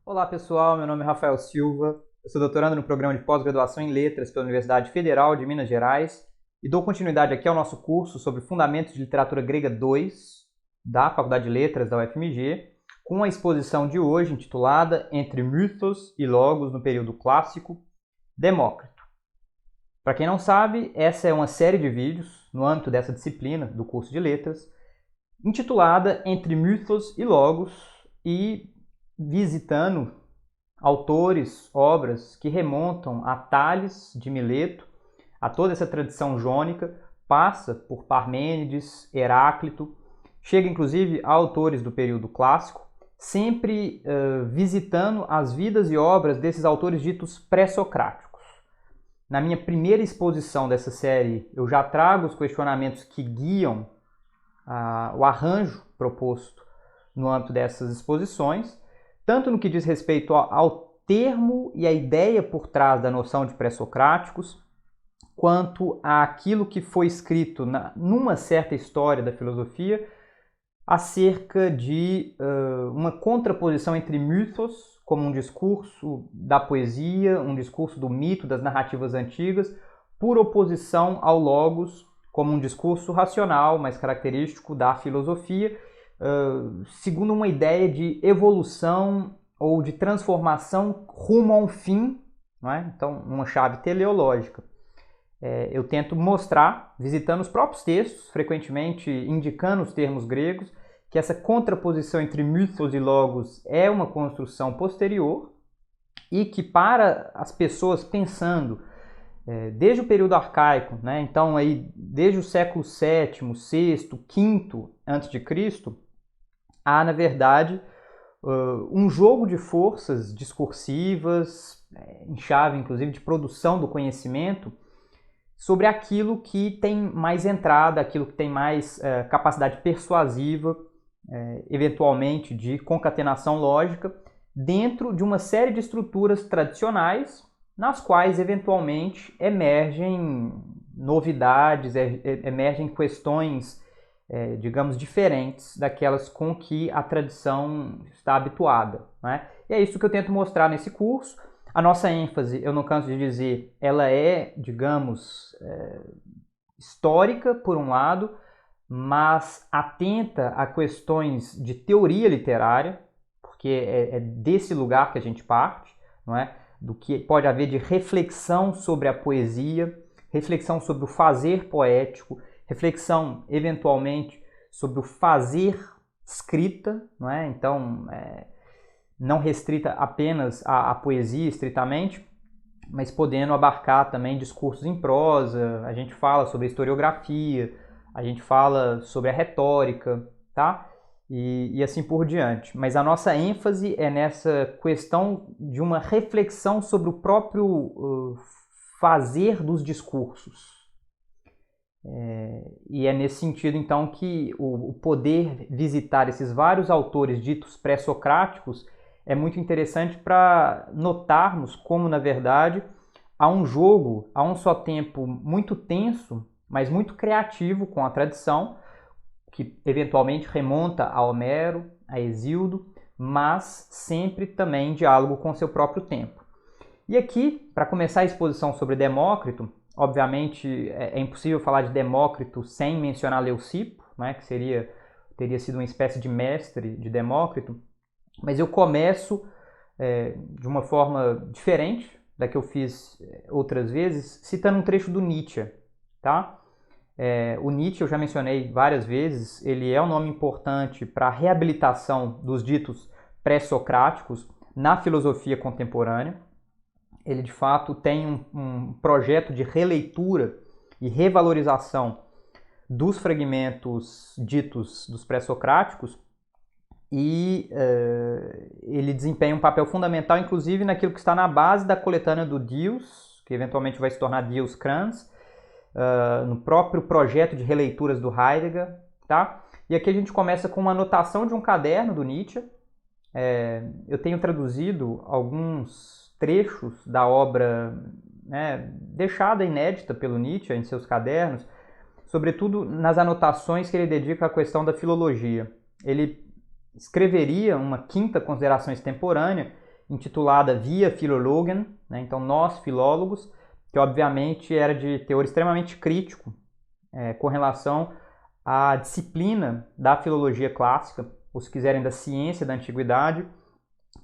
Olá pessoal, meu nome é Rafael Silva, eu sou doutorando no programa de pós-graduação em Letras pela Universidade Federal de Minas Gerais e dou continuidade aqui ao nosso curso sobre Fundamentos de Literatura Grega 2 da Faculdade de Letras da UFMG, com a exposição de hoje intitulada Entre Mythos e Logos no Período Clássico, Demócrito. Para quem não sabe, essa é uma série de vídeos no âmbito dessa disciplina do curso de Letras, intitulada Entre Mythos e Logos e visitando autores, obras que remontam a Tales de Mileto, a toda essa tradição jônica, passa por Parmênides, Heráclito, chega inclusive a autores do período clássico, sempre visitando as vidas e obras desses autores ditos pré-socráticos. Na minha primeira exposição dessa série, eu já trago os questionamentos que guiam o arranjo proposto no âmbito dessas exposições, tanto no que diz respeito ao termo e a ideia por trás da noção de pré-socráticos, quanto àquilo que foi escrito numa certa história da filosofia acerca de uma contraposição entre mitos, como um discurso da poesia, um discurso do mito, das narrativas antigas, por oposição ao logos, como um discurso racional, mais característico da filosofia, segundo uma ideia de evolução ou de transformação rumo a um fim, não é? Então, uma chave teleológica. Eu tento mostrar, visitando os próprios textos, frequentemente indicando os termos gregos, que essa contraposição entre mythos e logos é uma construção posterior e que para as pessoas pensando desde o período arcaico, né, então aí desde o século VII, VI, V a.C., há, na verdade, um jogo de forças discursivas, em chave, inclusive, de produção do conhecimento, sobre aquilo que tem mais entrada, aquilo que tem mais capacidade persuasiva, eventualmente de concatenação lógica, dentro de uma série de estruturas tradicionais, nas quais, eventualmente, emergem novidades, emergem questões digamos, diferentes daquelas com que a tradição está habituada, né? E é isso que eu tento mostrar nesse curso. A nossa ênfase, eu não canso de dizer, ela é, digamos, histórica, por um lado, mas atenta a questões de teoria literária, porque é desse lugar que a gente parte, não é? Do que pode haver de reflexão sobre a poesia, reflexão sobre o fazer poético, reflexão, eventualmente, sobre o fazer escrita, não é? Então, não restrita apenas à poesia, estritamente, mas podendo abarcar também discursos em prosa, a gente fala sobre a historiografia, a gente fala sobre a retórica, tá? E assim por diante. Mas a nossa ênfase é nessa questão de uma reflexão sobre o próprio fazer dos discursos. E é nesse sentido, então, que o poder visitar esses vários autores ditos pré-socráticos é muito interessante para notarmos como, na verdade, há um jogo, a um só tempo muito tenso, mas muito criativo com a tradição, que eventualmente remonta a Homero, a Hesíodo, mas sempre também em diálogo com seu próprio tempo. E aqui, para começar a exposição sobre Demócrito, obviamente é impossível falar de Demócrito sem mencionar Leucipo, né, que teria sido uma espécie de mestre de Demócrito, mas eu começo de uma forma diferente da que eu fiz outras vezes, citando um trecho do Nietzsche. Tá? O Nietzsche, eu já mencionei várias vezes, ele é um nome importante para a reabilitação dos ditos pré-socráticos na filosofia contemporânea. Ele, de fato, tem um projeto de releitura e revalorização dos fragmentos ditos dos pré-socráticos e ele desempenha um papel fundamental, inclusive, naquilo que está na base da coletânea do Diels, que eventualmente vai se tornar Diels Kranz, no próprio projeto de releituras do Heidegger. Tá? E aqui a gente começa com uma anotação de um caderno do Nietzsche. Eu tenho traduzido alguns trechos da obra deixada inédita pelo Nietzsche em seus cadernos, sobretudo nas anotações que ele dedica à questão da filologia. Ele escreveria uma quinta consideração extemporânea intitulada Via Philologen, né? Então nós filólogos, que obviamente era de teor extremamente crítico com relação à disciplina da filologia clássica, ou se quiserem da ciência da antiguidade,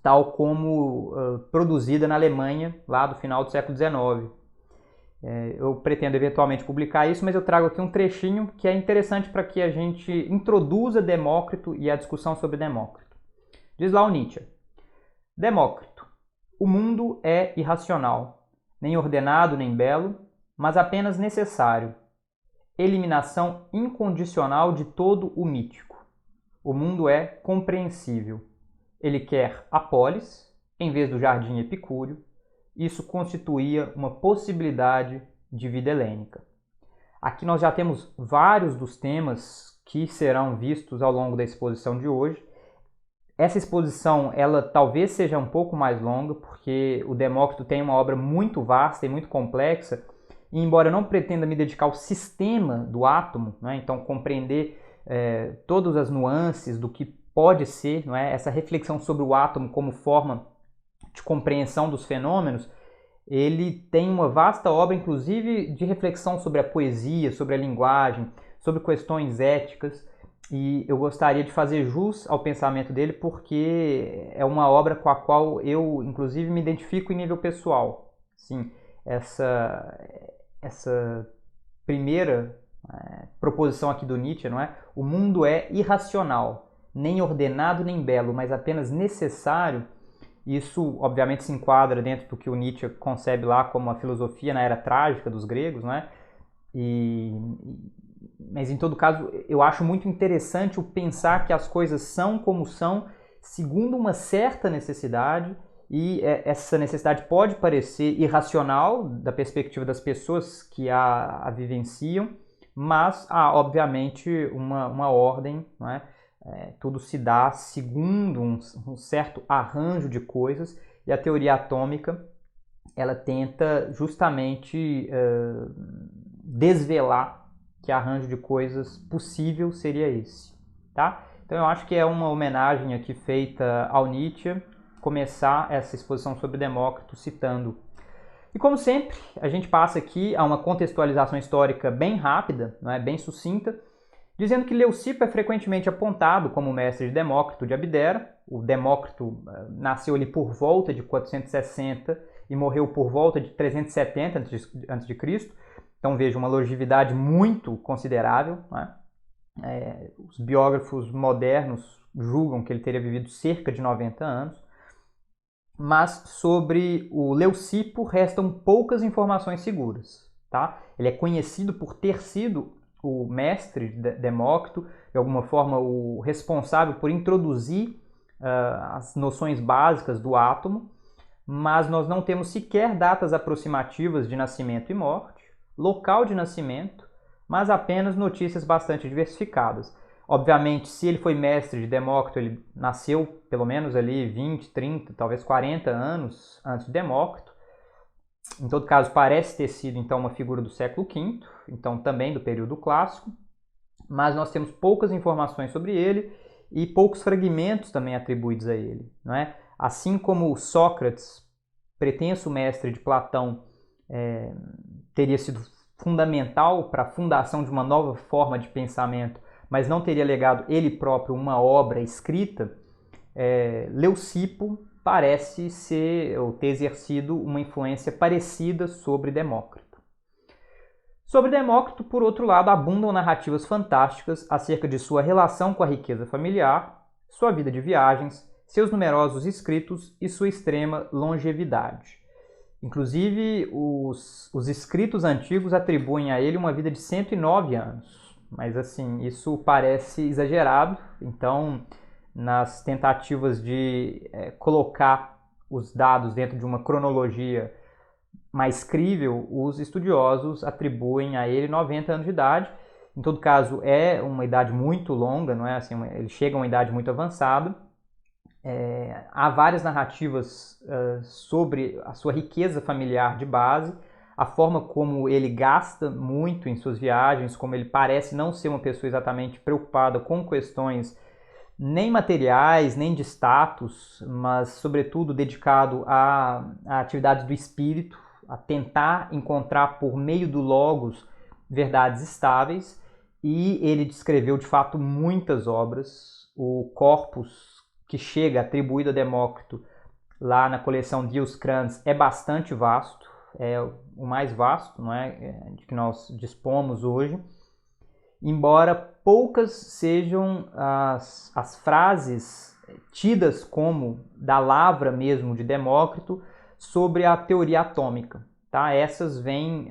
tal como produzida na Alemanha lá do final do século XIX. Eu pretendo eventualmente publicar isso, mas eu trago aqui um trechinho que é interessante para que a gente introduza Demócrito e a discussão sobre Demócrito. Diz lá o Nietzsche: Demócrito, o mundo é irracional, nem ordenado nem belo, mas apenas necessário. Eliminação incondicional de todo o mítico. O mundo é compreensível. Ele quer a polis, em vez do jardim epicúreo. Isso constituía uma possibilidade de vida helênica. Aqui nós já temos vários dos temas que serão vistos ao longo da exposição de hoje. Essa exposição, ela talvez seja um pouco mais longa, porque o Demócrito tem uma obra muito vasta e muito complexa, e embora eu não pretenda me dedicar ao sistema do átomo, né, então compreender todas as nuances do que pode ser, não é, essa reflexão sobre o átomo como forma de compreensão dos fenômenos, ele tem uma vasta obra, inclusive, de reflexão sobre a poesia, sobre a linguagem, sobre questões éticas, e eu gostaria de fazer jus ao pensamento dele porque é uma obra com a qual eu, inclusive, me identifico em nível pessoal. Sim, essa primeira proposição aqui do Nietzsche, não é? O mundo é irracional, nem ordenado nem belo, mas apenas necessário. Isso, obviamente, se enquadra dentro do que o Nietzsche concebe lá como a filosofia na era trágica dos gregos, não é? Mas, em todo caso, eu acho muito interessante o pensar que as coisas são como são, segundo uma certa necessidade, e essa necessidade pode parecer irracional da perspectiva das pessoas que a vivenciam, mas há, obviamente, uma ordem, não é? Tudo se dá segundo um certo arranjo de coisas, e a teoria atômica ela tenta justamente desvelar que arranjo de coisas possível seria esse. Tá? Então eu acho que é uma homenagem aqui feita ao Nietzsche, começar essa exposição sobre Demócrito citando. E como sempre, a gente passa aqui a uma contextualização histórica bem rápida, não é? Bem sucinta, dizendo que Leucipo é frequentemente apontado como mestre de Demócrito de Abdera. O Demócrito nasceu ali por volta de 460 e morreu por volta de 370 a.C. Então veja, uma longevidade muito considerável. Né? Os biógrafos modernos julgam que ele teria vivido cerca de 90 anos. Mas sobre o Leucipo restam poucas informações seguras. Tá? Ele é conhecido por ter sido o mestre de Demócrito, de alguma forma o responsável por introduzir as noções básicas do átomo, mas nós não temos sequer datas aproximativas de nascimento e morte, local de nascimento, mas apenas notícias bastante diversificadas. Obviamente, se ele foi mestre de Demócrito, ele nasceu pelo menos ali 20, 30, talvez 40 anos antes de Demócrito. Em todo caso, parece ter sido então uma figura do século V, então também do período clássico, mas nós temos poucas informações sobre ele e poucos fragmentos também atribuídos a ele. Não é? Assim como Sócrates, pretenso mestre de Platão, teria sido fundamental para a fundação de uma nova forma de pensamento, mas não teria legado ele próprio uma obra escrita, Leucipo parece ser ou ter exercido uma influência parecida sobre Demócrito. Sobre Demócrito, por outro lado, abundam narrativas fantásticas acerca de sua relação com a riqueza familiar, sua vida de viagens, seus numerosos escritos e sua extrema longevidade. Inclusive, os escritos antigos atribuem a ele uma vida de 109 anos, mas assim, isso parece exagerado, então nas tentativas de colocar os dados dentro de uma cronologia mais crível, os estudiosos atribuem a ele 90 anos de idade. Em todo caso, é uma idade muito longa, não é? Assim, ele chega a uma idade muito avançada. Há várias narrativas sobre a sua riqueza familiar de base, a forma como ele gasta muito em suas viagens, como ele parece não ser uma pessoa exatamente preocupada com questões nem materiais, nem de status, mas sobretudo dedicado a atividades do espírito, a tentar encontrar por meio do logos verdades estáveis, e ele descreveu de fato muitas obras. O corpus que chega atribuído a Demócrito lá na coleção Dioscuranes é bastante vasto, é o mais vasto, não é, de que nós dispomos hoje, embora poucas sejam as frases tidas como da lavra mesmo de Demócrito sobre a teoria atômica. Tá? Essas vêm,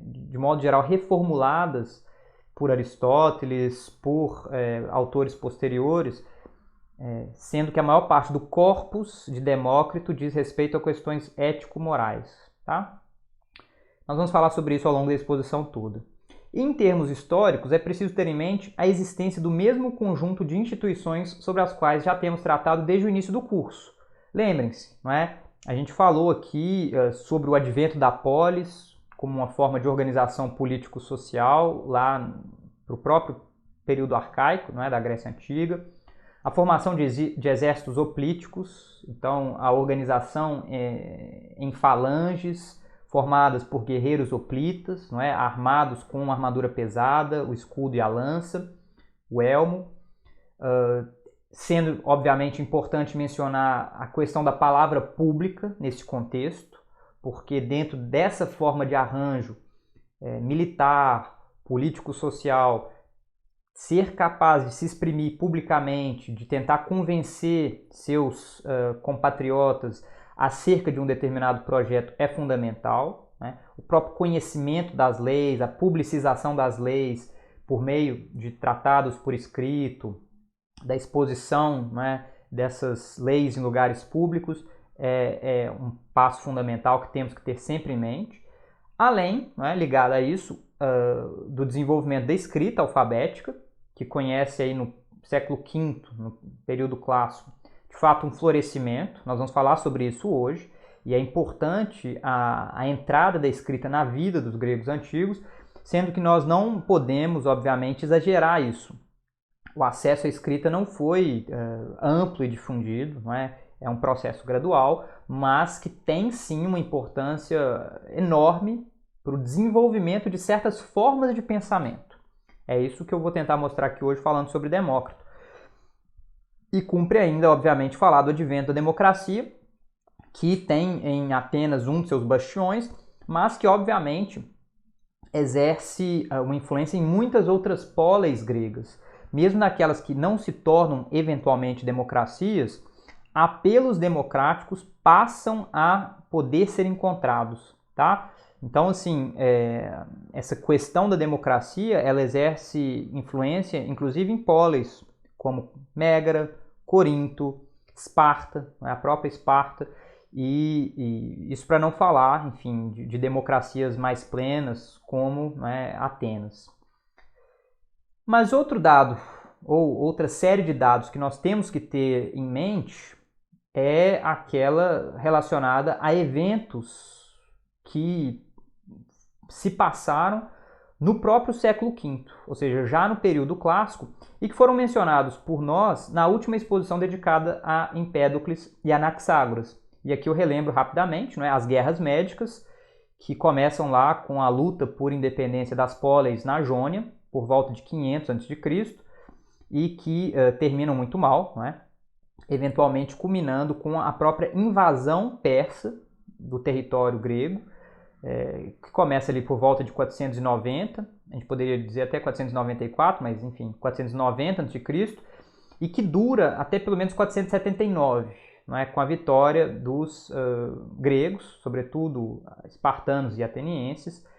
de modo geral, reformuladas por Aristóteles, por autores posteriores, sendo que a maior parte do corpus de Demócrito diz respeito a questões ético-morais. Tá? Nós vamos falar sobre isso ao longo da exposição toda. Em termos históricos, é preciso ter em mente a existência do mesmo conjunto de instituições sobre as quais já temos tratado desde o início do curso. Lembrem-se, não é? A gente falou aqui sobre o advento da polis como uma forma de organização político-social lá para o próprio período arcaico, não é? Da Grécia Antiga. A formação de exércitos hoplíticos, então a organização em falanges, formadas por guerreiros hoplitas, não é? Armados com uma armadura pesada, o escudo e a lança, o elmo. Sendo, obviamente, importante mencionar a questão da palavra pública nesse contexto, porque dentro dessa forma de arranjo militar, político-social, ser capaz de se exprimir publicamente, de tentar convencer seus compatriotas acerca de um determinado projeto é fundamental. Né? O próprio conhecimento das leis, a publicização das leis por meio de tratados por escrito, da exposição, né, dessas leis em lugares públicos é um passo fundamental que temos que ter sempre em mente. Além, né, ligado a isso, do desenvolvimento da escrita alfabética, que conhece aí no século V, no período clássico, de fato um florescimento. Nós vamos falar sobre isso hoje, e é importante a entrada da escrita na vida dos gregos antigos, sendo que nós não podemos, obviamente, exagerar isso. O acesso à escrita não foi amplo e difundido, não é? É um processo gradual, mas que tem sim uma importância enorme para o desenvolvimento de certas formas de pensamento. É isso que eu vou tentar mostrar aqui hoje falando sobre Demócrito. E cumpre ainda, obviamente, falar do advento da democracia, que tem em Atenas um de seus bastiões, mas que, obviamente, exerce uma influência em muitas outras polis gregas. Mesmo naquelas que não se tornam eventualmente democracias, apelos democráticos passam a poder ser encontrados, tá? Então, assim, essa questão da democracia, ela exerce influência, inclusive em polis, como Mégara, Corinto, Esparta, a própria Esparta, e isso para não falar, enfim, de democracias mais plenas, como, né, Atenas. Mas outro dado, ou outra série de dados que nós temos que ter em mente é aquela relacionada a eventos que se passaram no próprio século V, ou seja, já no período clássico, e que foram mencionados por nós na última exposição dedicada a Empédocles e Anaxágoras. E aqui eu relembro rapidamente, não é, as guerras médicas, que começam lá com a luta por independência das polis na Jônia, por volta de 500 a.C., e que terminam muito mal, não é? Eventualmente culminando com a própria invasão persa do território grego, que começa ali por volta de 490, a gente poderia dizer até 494, mas enfim, 490 a.C., e que dura até pelo menos 479, não é? Com a vitória dos gregos, sobretudo espartanos e atenienses,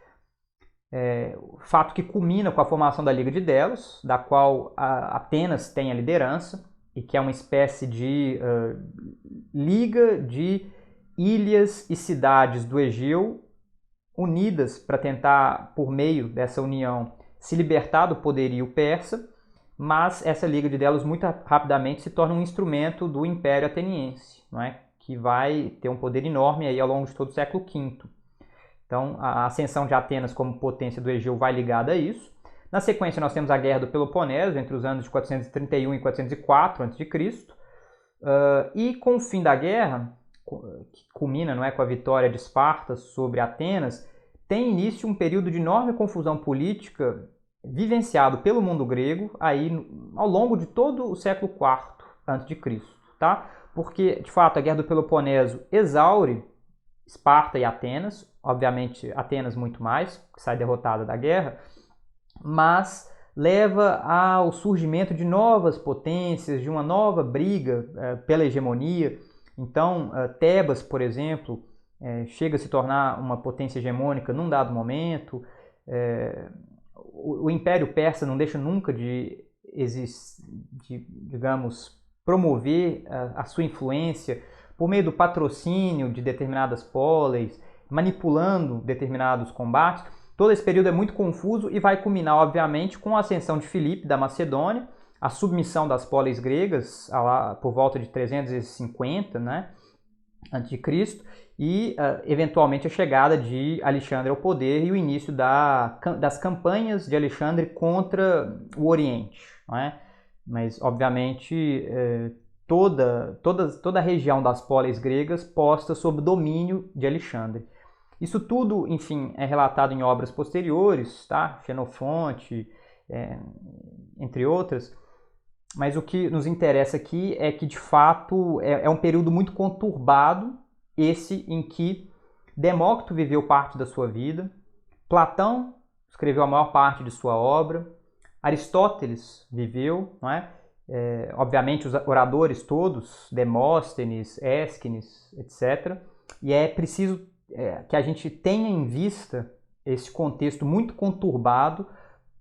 fato que culmina com a formação da Liga de Delos, da qual Atenas tem a liderança, e que é uma espécie de liga de ilhas e cidades do Egeu unidas para tentar, por meio dessa união, se libertar do poderio persa, mas essa Liga de Delos muito rapidamente se torna um instrumento do Império Ateniense, não é? Que vai ter um poder enorme aí ao longo de todo o século V. Então, a ascensão de Atenas como potência do Egeu vai ligada a isso. Na sequência, nós temos a Guerra do Peloponeso, entre os anos de 431 e 404 a.C., e com o fim da guerra, que culmina, não é, com a vitória de Esparta sobre Atenas, tem início um período de enorme confusão política vivenciado pelo mundo grego aí ao longo de todo o século IV a.C., tá? Porque, de fato, a Guerra do Peloponeso exaure Esparta e Atenas, obviamente Atenas muito mais, que sai derrotada da guerra, mas leva ao surgimento de novas potências, de uma nova briga pela hegemonia. Então, Tebas, por exemplo, chega a se tornar uma potência hegemônica num dado momento. O Império Persa não deixa nunca de digamos, promover a sua influência por meio do patrocínio de determinadas polis, manipulando determinados combates. Todo esse período é muito confuso e vai culminar, obviamente, com a ascensão de Filipe da Macedônia, a submissão das polis gregas por volta de 350, né, a.C., e, eventualmente, a chegada de Alexandre ao poder e o início das campanhas de Alexandre contra o Oriente. Não é? Mas, obviamente, toda a região das polis gregas posta sob o domínio de Alexandre. Isso tudo, enfim, é relatado em obras posteriores, tá? Xenofonte, entre outras. Mas o que nos interessa aqui é que, de fato, é um período muito conturbado, esse em que Demócrito viveu parte da sua vida, Platão escreveu a maior parte de sua obra, Aristóteles viveu, não é? Obviamente os oradores todos, Demóstenes, Ésquines, etc. E é preciso que a gente tenha em vista esse contexto muito conturbado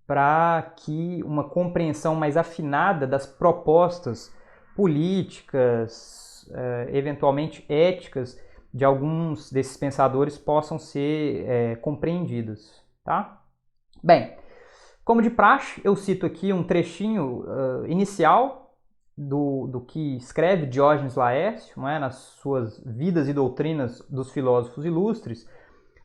para que uma compreensão mais afinada das propostas políticas, eventualmente éticas, de alguns desses pensadores possam ser compreendidas. Tá? Bem, como de praxe, eu cito aqui um trechinho inicial do que escreve Diógenes Laércio, não é, nas suas Vidas e Doutrinas dos Filósofos Ilustres,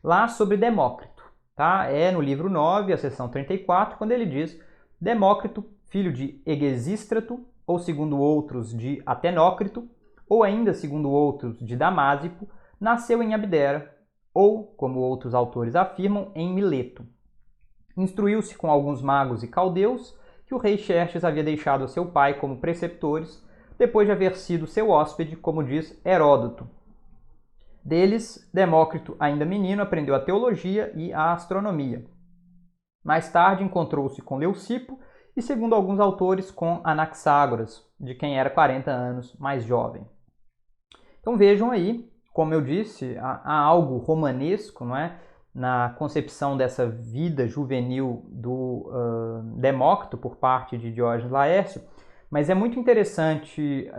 lá sobre Demócrito. Tá? É no livro 9, a seção 34, quando ele diz: Demócrito, filho de Egesístrato, ou segundo outros de Atenócrito, ou ainda segundo outros de Damásipo, nasceu em Abdera, ou, como outros autores afirmam, em Mileto. Instruiu-se com alguns magos e caldeus que o rei Xerxes havia deixado a seu pai como preceptores, depois de haver sido seu hóspede, como diz Heródoto. Deles, Demócrito, ainda menino, aprendeu a teologia e a astronomia. Mais tarde encontrou-se com Leucipo e, segundo alguns autores, com Anaxágoras, de quem era 40 anos mais jovem. Então vejam aí, como eu disse, há algo romanesco, não é, na concepção dessa vida juvenil do Demócrito por parte de Diógenes Laércio, mas é muito interessante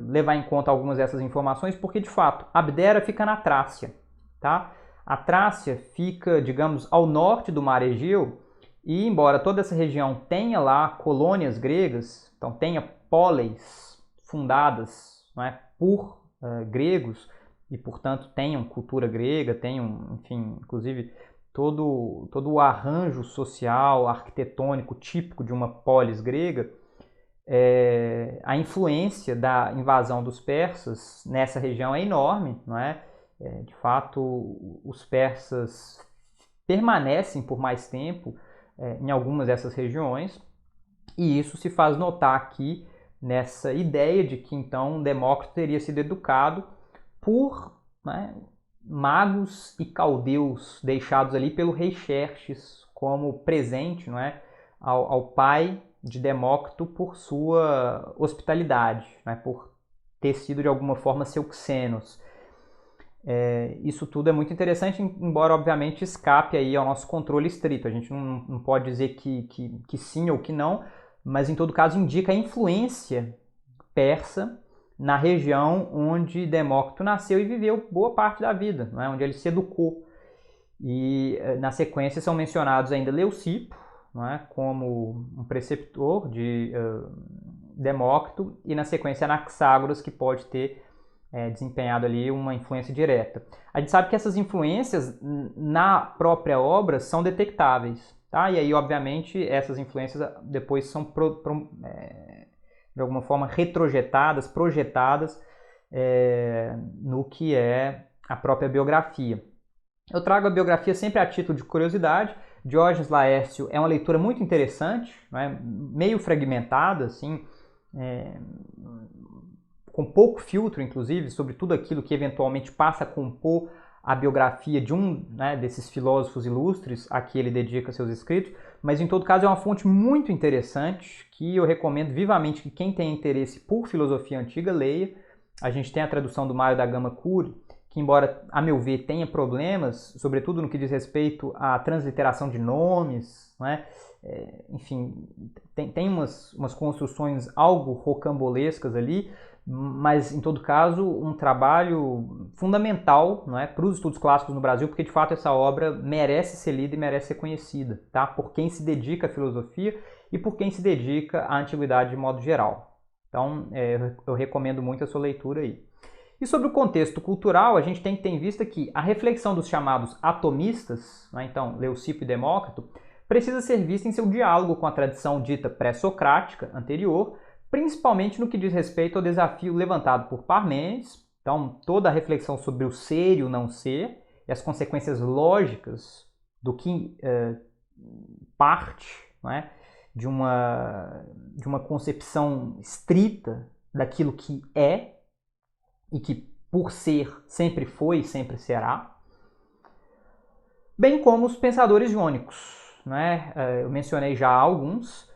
levar em conta algumas dessas informações porque, de fato, Abdera fica na Trácia. Tá? A Trácia fica, digamos, ao norte do Mar Egeu e, embora toda essa região tenha lá colônias gregas, então tenha polis fundadas, não é, por gregos, e, portanto, tenham cultura grega, tenham, enfim, inclusive, todo o arranjo social, arquitetônico típico de uma polis grega, a influência da invasão dos persas nessa região é enorme, não é? De fato, os persas permanecem por mais tempo em algumas dessas regiões, e isso se faz notar aqui nessa ideia de que, então, Demócrito teria sido educado por, né, magos e caldeus deixados ali pelo rei Xerxes como presente, não é, ao pai de Demócrito por sua hospitalidade, né, por ter sido de alguma forma seu xenos. Isso tudo é muito interessante, embora obviamente escape aí ao nosso controle estrito. A gente não pode dizer que sim ou que não, mas em todo caso indica a influência persa na região onde Demócrito nasceu e viveu boa parte da vida, não é? Onde ele se educou. E na sequência são mencionados ainda Leucipo, não é? Como um preceptor de Demócrito, e na sequência Anaxágoras, que pode ter desempenhado ali uma influência direta. A gente sabe que essas influências na própria obra são detectáveis. Tá? E aí, obviamente, essas influências depois são, de alguma forma, retrojetadas, projetadas no que é a própria biografia. Eu trago a biografia sempre a título de curiosidade. Diógenes Laércio é uma leitura muito interessante, né? Meio fragmentada, assim, com pouco filtro, inclusive, sobre tudo aquilo que eventualmente passa a compor a biografia de um, né, desses filósofos ilustres a que ele dedica seus escritos, mas em todo caso é uma fonte muito interessante que eu recomendo vivamente que quem tem interesse por filosofia antiga leia. A gente tem a tradução do Mário da Gama Cury, que embora, a meu ver, tenha problemas, sobretudo no que diz respeito à transliteração de nomes, né? Enfim, tem umas construções algo rocambolescas ali, mas, em todo caso, um trabalho fundamental, não é, para os estudos clássicos no Brasil, porque, de fato, essa obra merece ser lida e merece ser conhecida, tá? Por quem se dedica à filosofia e por quem se dedica à antiguidade de modo geral. Então, eu recomendo muito a sua leitura aí. E sobre o contexto cultural, a gente tem que ter em vista que a reflexão dos chamados atomistas, né, então Leucipo e Demócrito, precisa ser vista em seu diálogo com a tradição dita pré-socrática anterior, principalmente no que diz respeito ao desafio levantado por Parmênides, então toda a reflexão sobre o ser e o não ser, e as consequências lógicas do que parte, né, de uma concepção estrita daquilo que é, e que por ser sempre foi e sempre será, bem como os pensadores jônicos, né? Eu mencionei já alguns,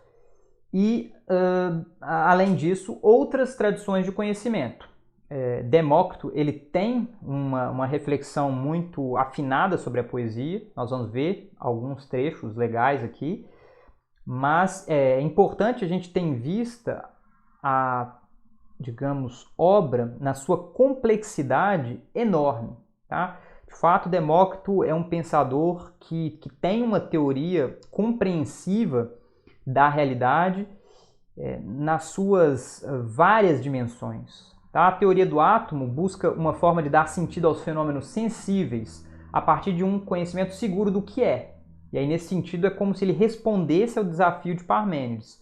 e além disso, outras tradições de conhecimento. Demócrito ele tem uma reflexão muito afinada sobre a poesia, nós vamos ver alguns trechos legais aqui, mas é importante a gente ter em vista a, digamos, obra na sua complexidade enorme. Tá? De fato, Demócrito é um pensador que tem uma teoria compreensiva da realidade nas suas várias dimensões. Tá? A teoria do átomo busca uma forma de dar sentido aos fenômenos sensíveis a partir de um conhecimento seguro do que é. E aí, nesse sentido, é como se ele respondesse ao desafio de Parmênides.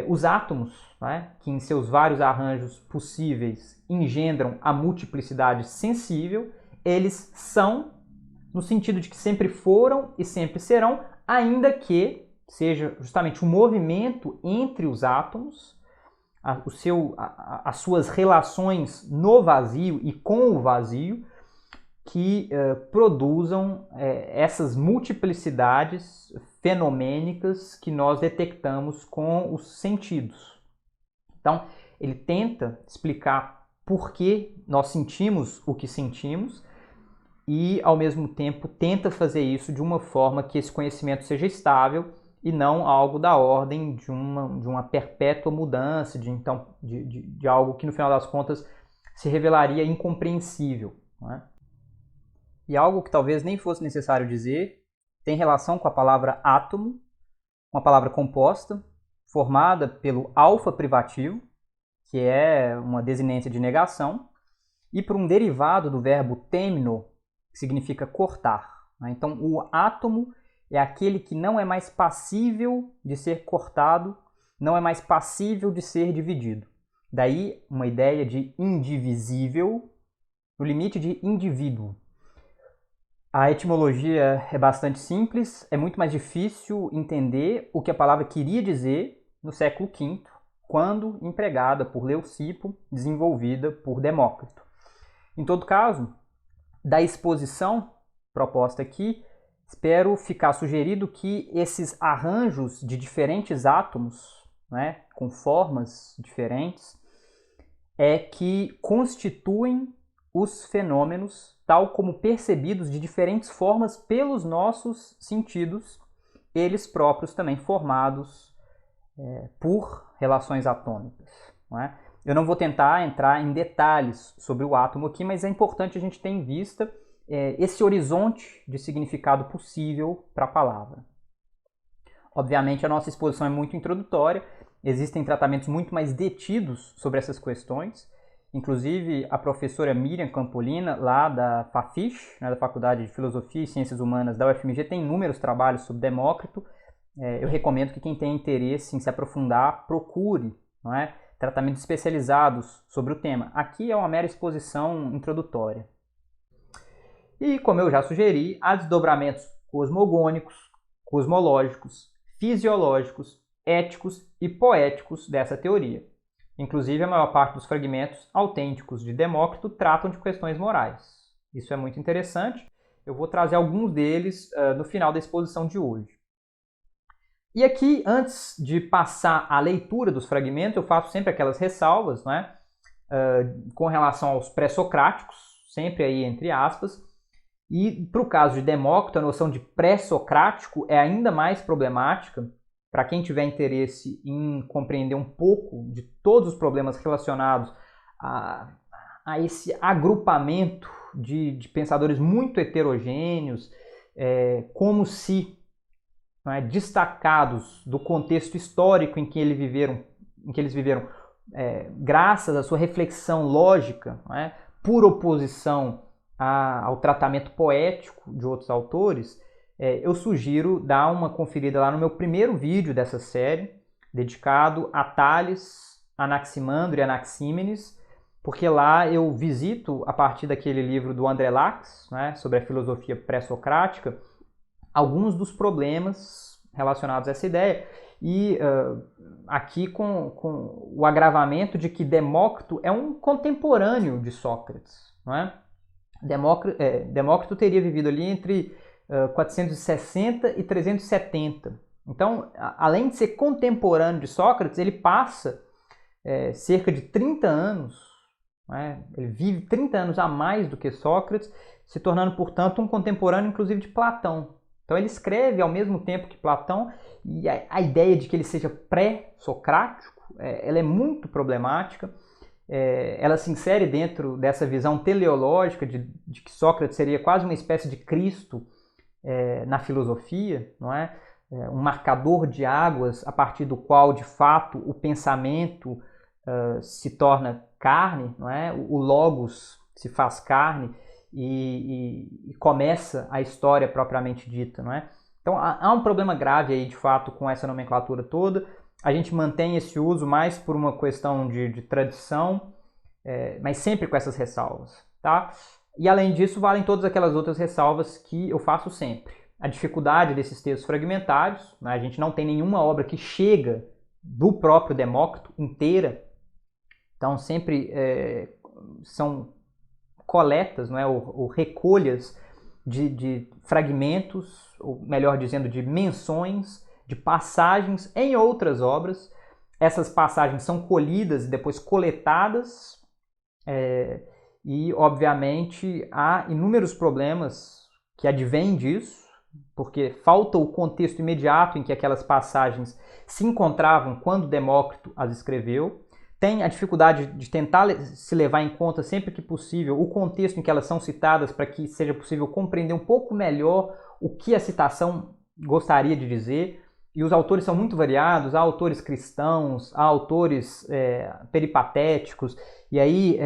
Os átomos, né, que em seus vários arranjos possíveis engendram a multiplicidade sensível, eles são, no sentido de que sempre foram e sempre serão, ainda que seja justamente o movimento entre os átomos, as suas relações no vazio e com o vazio, que produzam essas multiplicidades fenomênicas que nós detectamos com os sentidos. Então, ele tenta explicar por que nós sentimos o que sentimos e, ao mesmo tempo, tenta fazer isso de uma forma que esse conhecimento seja estável e não algo da ordem de uma perpétua mudança, de algo que, no final das contas, se revelaria incompreensível, não é? E algo que talvez nem fosse necessário dizer, tem relação com a palavra átomo, uma palavra composta, formada pelo alfa privativo, que é uma desinência de negação, e por um derivado do verbo temno, que significa cortar. Então, o átomo é aquele que não é mais passível de ser cortado, não é mais passível de ser dividido. Daí, uma ideia de indivisível, no limite de indivíduo. A etimologia é bastante simples, é muito mais difícil entender o que a palavra queria dizer no século V, quando empregada por Leucipo, desenvolvida por Demócrito. Em todo caso, da exposição proposta aqui, espero ficar sugerido que esses arranjos de diferentes átomos, né, com formas diferentes, que constituem os fenômenos tal como percebidos de diferentes formas pelos nossos sentidos, eles próprios também formados por relações atômicas. Não é? Eu não vou tentar entrar em detalhes sobre o átomo aqui, mas é importante a gente ter em vista esse horizonte de significado possível para a palavra. Obviamente, a nossa exposição é muito introdutória, existem tratamentos muito mais detidos sobre essas questões, Inclusive, a professora Miriam Campolina, lá da FAFISH, né, da Faculdade de Filosofia e Ciências Humanas da UFMG, tem inúmeros trabalhos sobre Demócrito. Eu recomendo que quem tem interesse em se aprofundar, procure, não é, tratamentos especializados sobre o tema. Aqui é uma mera exposição introdutória. E, como eu já sugeri, há desdobramentos cosmogônicos, cosmológicos, fisiológicos, éticos e poéticos dessa teoria. Inclusive, a maior parte dos fragmentos autênticos de Demócrito tratam de questões morais. Isso é muito interessante. Eu vou trazer alguns deles no final da exposição de hoje. E aqui, antes de passar à leitura dos fragmentos, eu faço sempre aquelas ressalvas, não é? Com relação aos pré-socráticos, sempre aí entre aspas. E para o caso de Demócrito, a noção de pré-socrático é ainda mais problemática. Para quem tiver interesse em compreender um pouco de todos os problemas relacionados a esse agrupamento de pensadores muito heterogêneos, como se, não é, destacados do contexto histórico em que eles viveram, graças à sua reflexão lógica, não é, por oposição ao tratamento poético de outros autores, eu sugiro dar uma conferida lá no meu primeiro vídeo dessa série, dedicado a Tales, Anaximandro e Anaxímenes, porque lá eu visito, a partir daquele livro do André Lacks, né, sobre a filosofia pré-socrática, alguns dos problemas relacionados a essa ideia, e aqui com o agravamento de que Demócrito é um contemporâneo de Sócrates, não é? Demócrito teria vivido ali entre 460 e 370. Então, além de ser contemporâneo de Sócrates, ele passa cerca de 30 anos, né? Ele vive 30 anos a mais do que Sócrates, se tornando, portanto, um contemporâneo, inclusive, de Platão. Então, ele escreve ao mesmo tempo que Platão, e a ideia de que ele seja pré-socrático, ela é muito problemática. Ela se insere dentro dessa visão teleológica de que Sócrates seria quase uma espécie de Cristo na filosofia, não é? Um marcador de águas a partir do qual, de fato, o pensamento se torna carne, não é? O logos se faz carne e começa a história propriamente dita, não é? Então há um problema grave aí, de fato, com essa nomenclatura toda. A gente mantém esse uso mais por uma questão de tradição, mas sempre com essas ressalvas, tá? E além disso, valem todas aquelas outras ressalvas que eu faço sempre. A dificuldade desses textos fragmentários, né? A gente não tem nenhuma obra que chega do próprio Demócrito inteira, então sempre são coletas, não é? ou recolhas de fragmentos, ou melhor dizendo, de menções, de passagens em outras obras. Essas passagens são colhidas e depois coletadas, e obviamente há inúmeros problemas que advêm disso, porque falta o contexto imediato em que aquelas passagens se encontravam quando Demócrito as escreveu. Tem a dificuldade de tentar se levar em conta sempre que possível o contexto em que elas são citadas, para que seja possível compreender um pouco melhor o que a citação gostaria de dizer. E os autores são muito variados, há autores cristãos, há autores peripatéticos, e aí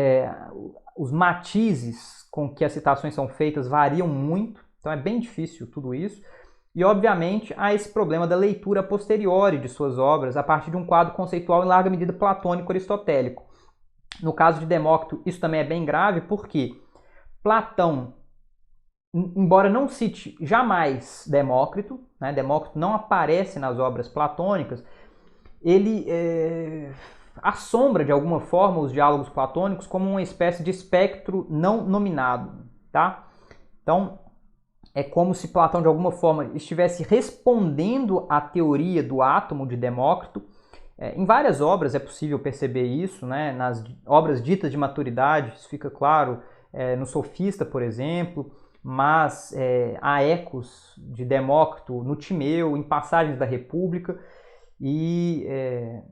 os matizes com que as citações são feitas variam muito, então é bem difícil tudo isso. E, obviamente, há esse problema da leitura a posteriori de suas obras a partir de um quadro conceitual em larga medida platônico-aristotélico. No caso de Demócrito, isso também é bem grave, porque Platão, embora não cite jamais Demócrito, né, Demócrito não aparece nas obras platônicas, ele assombra de alguma forma os diálogos platônicos como uma espécie de espectro não nominado, tá? Então, é como se Platão, de alguma forma, estivesse respondendo à teoria do átomo de Demócrito. Em várias obras é possível perceber isso, né? Nas obras ditas de maturidade, isso fica claro, no Sofista, por exemplo, mas há ecos de Demócrito no Timeu, em passagens da República, e,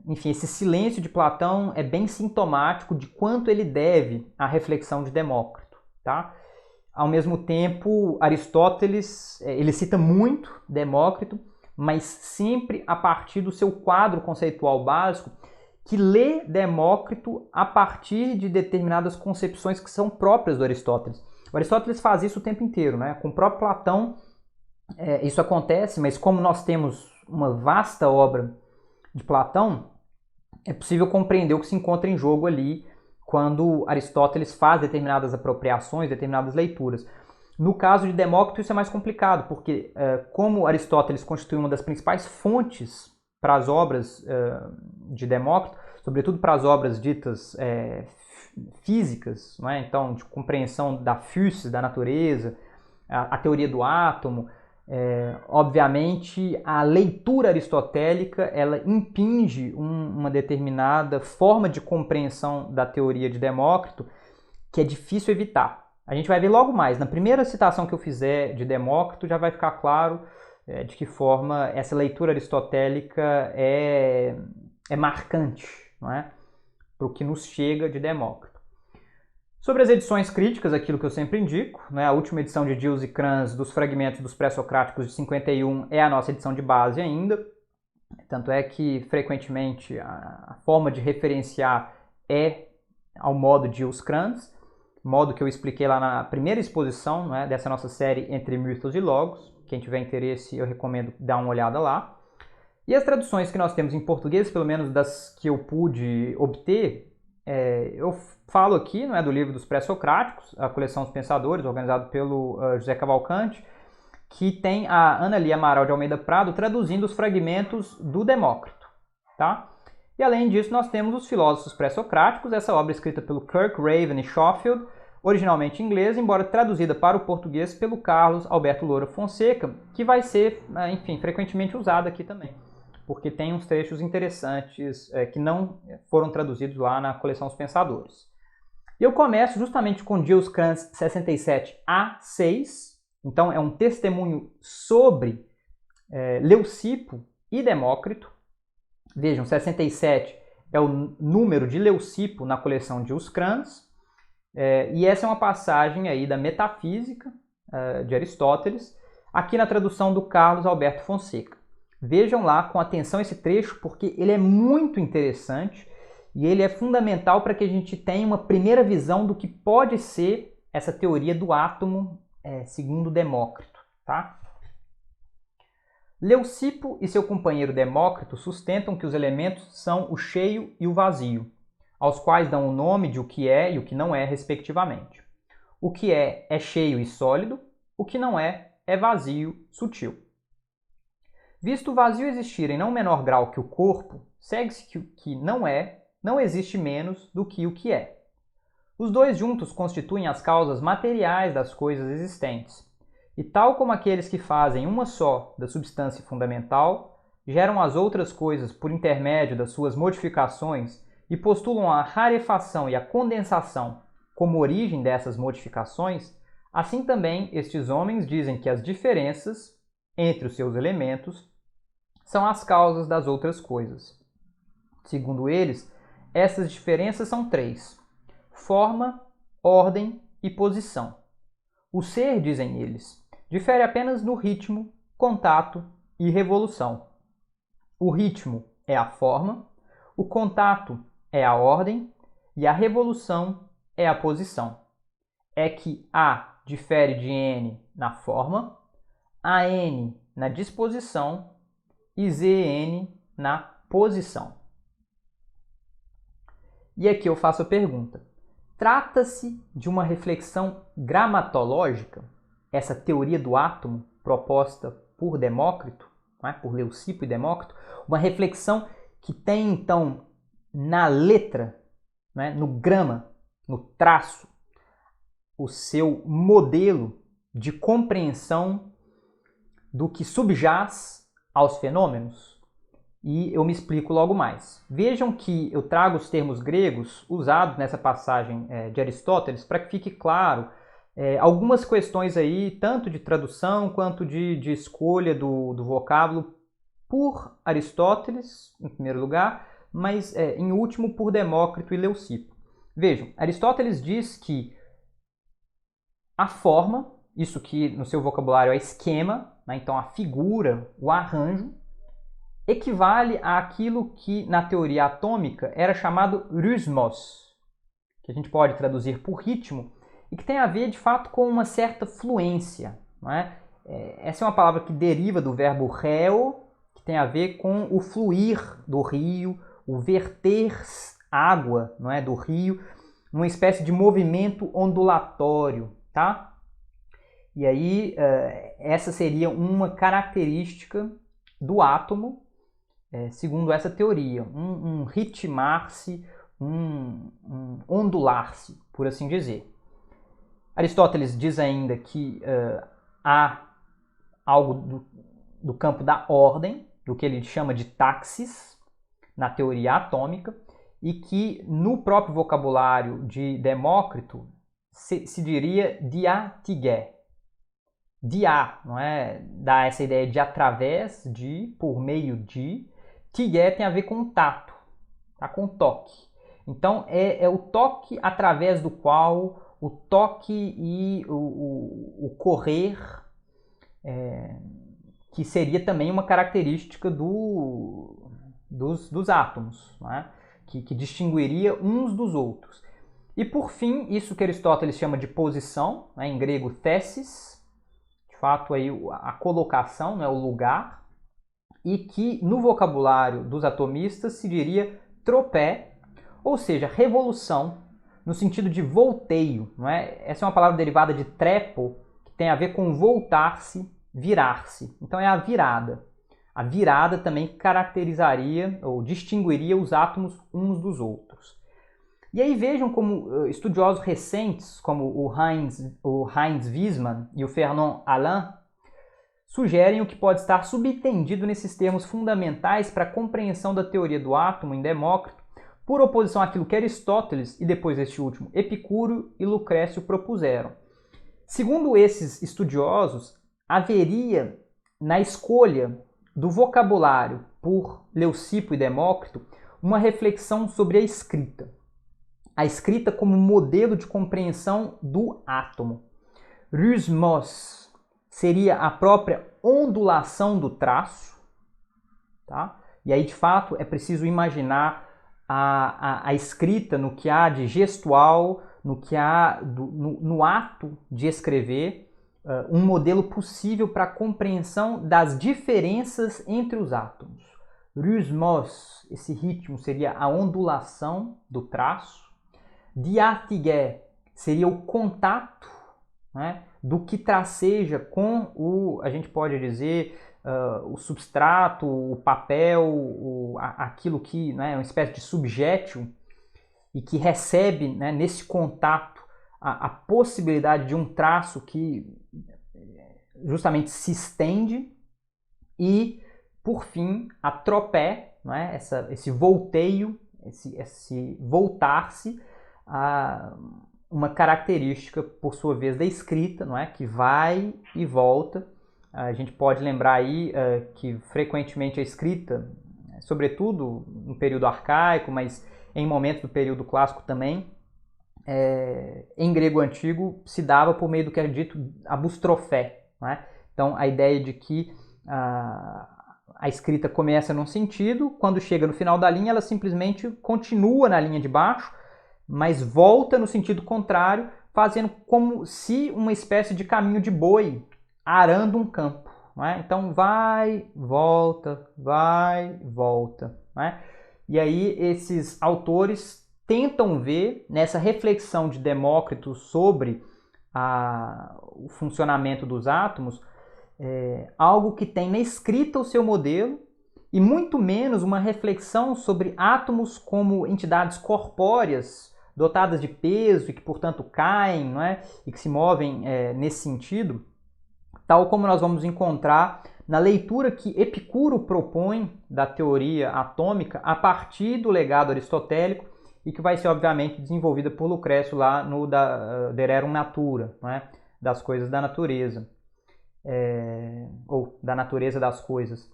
enfim, esse silêncio de Platão é bem sintomático de quanto ele deve à reflexão de Demócrito, tá? Ao mesmo tempo, Aristóteles, ele cita muito Demócrito, mas sempre a partir do seu quadro conceitual básico, que lê Demócrito a partir de determinadas concepções que são próprias do Aristóteles. O Aristóteles faz isso o tempo inteiro, né? Com o próprio Platão isso acontece, mas como nós temos uma vasta obra de Platão, é possível compreender o que se encontra em jogo ali quando Aristóteles faz determinadas apropriações, determinadas leituras. No caso de Demócrito isso é mais complicado, porque como Aristóteles constitui uma das principais fontes para as obras de Demócrito, sobretudo para as obras ditas físicas, não é? Então de compreensão da physis, da natureza, a teoria do átomo, obviamente a leitura aristotélica ela impinge uma determinada forma de compreensão da teoria de Demócrito que é difícil evitar. A gente vai ver logo mais, na primeira citação que eu fizer de Demócrito já vai ficar claro de que forma essa leitura aristotélica é marcante, não é? Para o que nos chega de Demócrito. Sobre as edições críticas, aquilo que eu sempre indico, né? A última edição de Diels e Crans dos fragmentos dos pré-socráticos de 51 é a nossa edição de base ainda, tanto é que frequentemente a forma de referenciar é ao modo Diels Crans, modo que eu expliquei lá na primeira exposição, né, dessa nossa série Entre Mitos e Logos. Quem tiver interesse eu recomendo dar uma olhada lá. E as traduções que nós temos em português, pelo menos das que eu pude obter, eu falo aqui, não é, do livro dos pré-socráticos, a coleção dos pensadores, organizado pelo José Cavalcante, que tem a Ana Lia Amaral de Almeida Prado traduzindo os fragmentos do Demócrito, tá? E além disso nós temos os filósofos pré-socráticos, essa obra escrita pelo Kirk, Raven e Schofield, originalmente em inglês, embora traduzida para o português pelo Carlos Alberto Loura Fonseca, que vai ser, enfim, frequentemente usada aqui também, porque tem uns trechos interessantes que não foram traduzidos lá na coleção dos pensadores. E eu começo justamente com Diels Crans 67a6, então é um testemunho sobre Leucipo e Demócrito. Vejam, 67 é o número de Leucipo na coleção Diels Crans, e essa é uma passagem aí da Metafísica de Aristóteles, aqui na tradução do Carlos Alberto Fonseca. Vejam lá com atenção esse trecho, porque ele é muito interessante e ele é fundamental para que a gente tenha uma primeira visão do que pode ser essa teoria do átomo segundo Demócrito, tá? Leucipo e seu companheiro Demócrito sustentam que os elementos são o cheio e o vazio, aos quais dão o nome de o que é e o que não é, respectivamente. O que é cheio e sólido, o que não é vazio, sutil. Visto o vazio existir em não menor grau que o corpo, segue-se que o que não existe menos do que o que é. Os dois juntos constituem as causas materiais das coisas existentes, e tal como aqueles que fazem uma só da substância fundamental, geram as outras coisas por intermédio das suas modificações e postulam a rarefação e a condensação como origem dessas modificações, assim também estes homens dizem que as diferenças entre os seus elementos são as causas das outras coisas. Segundo eles, essas diferenças são três: forma, ordem e posição. O ser, dizem eles, difere apenas no ritmo, contato e revolução. O ritmo é a forma, o contato é a ordem e a revolução é a posição. É que A difere de N na forma, AN na disposição e ZN na posição. E aqui eu faço a pergunta: trata-se de uma reflexão gramatológica, essa teoria do átomo proposta por Demócrito, por Leucipo e Demócrito, uma reflexão que tem então na letra, no grama, no traço, o seu modelo de compreensão do que subjaz aos fenômenos? E eu me explico logo mais. Vejam que eu trago os termos gregos usados nessa passagem de Aristóteles para que fique claro algumas questões aí, tanto de tradução quanto de escolha do vocábulo por Aristóteles, em primeiro lugar, mas em último por Demócrito e Leucipo. Vejam, Aristóteles diz que a forma, isso que no seu vocabulário é esquema, então a figura, o arranjo, equivale àquilo que na teoria atômica era chamado rhythmos, que a gente pode traduzir por ritmo, e que tem a ver de fato com uma certa fluência. Não é? Essa é uma palavra que deriva do verbo reo, que tem a ver com o fluir do rio, o verter água, não é, do rio, uma espécie de movimento ondulatório, tá? E aí essa seria uma característica do átomo, segundo essa teoria, um ritmar-se, um ondular-se, por assim dizer. Aristóteles diz ainda que há algo do campo da ordem, do que ele chama de taxis, na teoria atômica, e que no próprio vocabulário de Demócrito se diria diatigé. Dia, não é? Dá essa ideia de através, de, por meio de. Tigé tem a ver com tato, tá? Com toque. Então é o toque através do qual o toque e o correr, que seria também uma característica dos átomos, não é? que distinguiria uns dos outros. E por fim, isso que Aristóteles chama de posição, né? Em grego thesis, de fato aí a colocação, né? O lugar, e que no vocabulário dos atomistas se diria tropé, ou seja, revolução, no sentido de volteio. Não é? Essa é uma palavra derivada de trepo, que tem a ver com voltar-se, virar-se. Então é a virada. A virada também caracterizaria ou distinguiria os átomos uns dos outros. E aí vejam como estudiosos recentes, como o Heinz Wiesmann e o Fernand Alain, sugerem o que pode estar subentendido nesses termos fundamentais para a compreensão da teoria do átomo em Demócrito, por oposição àquilo que Aristóteles e depois este último Epicuro e Lucrécio propuseram. Segundo esses estudiosos, haveria na escolha do vocabulário por Leucipo e Demócrito uma reflexão sobre a escrita. A escrita como modelo de compreensão do átomo. Rhythmos seria a própria ondulação do traço, tá? E aí, de fato, é preciso imaginar a escrita no que há de gestual, no que há no ato de escrever, um modelo possível para a compreensão das diferenças entre os átomos. Rhythmos, esse ritmo, seria a ondulação do traço. Diatigé seria o contato, né, do que traceja com a gente pode dizer, o substrato, o papel, aquilo que, né, é uma espécie de subjétil e que recebe, né, nesse contato a possibilidade de um traço que justamente se estende. E, por fim, a tropé, né, esse volteio, esse voltar-se, uma característica, por sua vez, da escrita, não é? Que vai e volta. A gente pode lembrar aí que frequentemente a escrita, sobretudo no período arcaico, mas em momentos do período clássico também, em grego antigo se dava por meio do que é dito abustrofé. Não é? Então a ideia de que a escrita começa num sentido, quando chega no final da linha ela simplesmente continua na linha de baixo, mas volta no sentido contrário, fazendo como se uma espécie de caminho de boi arando um campo. Não é? Então vai, volta, não é? E aí esses autores tentam ver nessa reflexão de Demócrito sobre o funcionamento dos átomos algo que tem na escrita o seu modelo e muito menos uma reflexão sobre átomos como entidades corpóreas dotadas de peso e que, portanto, caem, não é? E que se movem nesse sentido, tal como nós vamos encontrar na leitura que Epicuro propõe da teoria atômica a partir do legado aristotélico e que vai ser, obviamente, desenvolvida por Lucrécio lá no De Rerum Natura, não é? Das coisas da natureza, ou da natureza das coisas.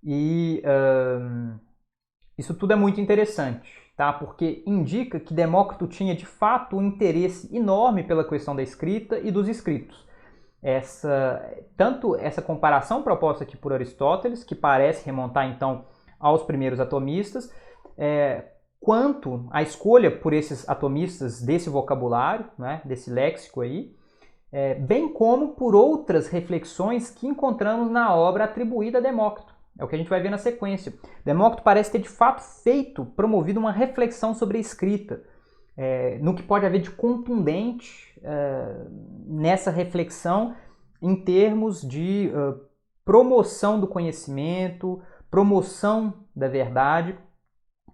E isso tudo é muito interessante, tá? Porque indica que Demócrito tinha de fato um interesse enorme pela questão da escrita e dos escritos. tanto essa comparação proposta aqui por Aristóteles, que parece remontar então aos primeiros atomistas, quanto a escolha por esses atomistas desse vocabulário, né, desse léxico aí, bem como por outras reflexões que encontramos na obra atribuída a Demócrito. É o que a gente vai ver na sequência. Demócrito parece ter de fato promovido uma reflexão sobre a escrita, no que pode haver de contundente nessa reflexão em termos de promoção do conhecimento, promoção da verdade,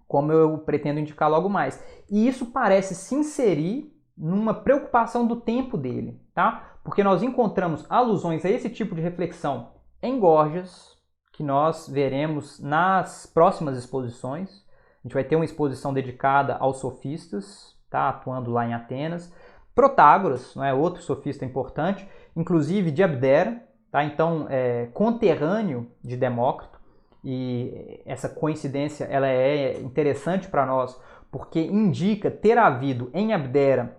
como eu pretendo indicar logo mais. E isso parece se inserir numa preocupação do tempo dele, tá? Porque nós encontramos alusões a esse tipo de reflexão em Gorgias, que nós veremos nas próximas exposições. A gente vai ter uma exposição dedicada aos sofistas, tá? Atuando lá em Atenas. Protágoras, né? Outro sofista importante, inclusive de Abdera, tá? Então, conterrâneo de Demócrito. E essa coincidência ela é interessante para nós, porque indica ter havido em Abdera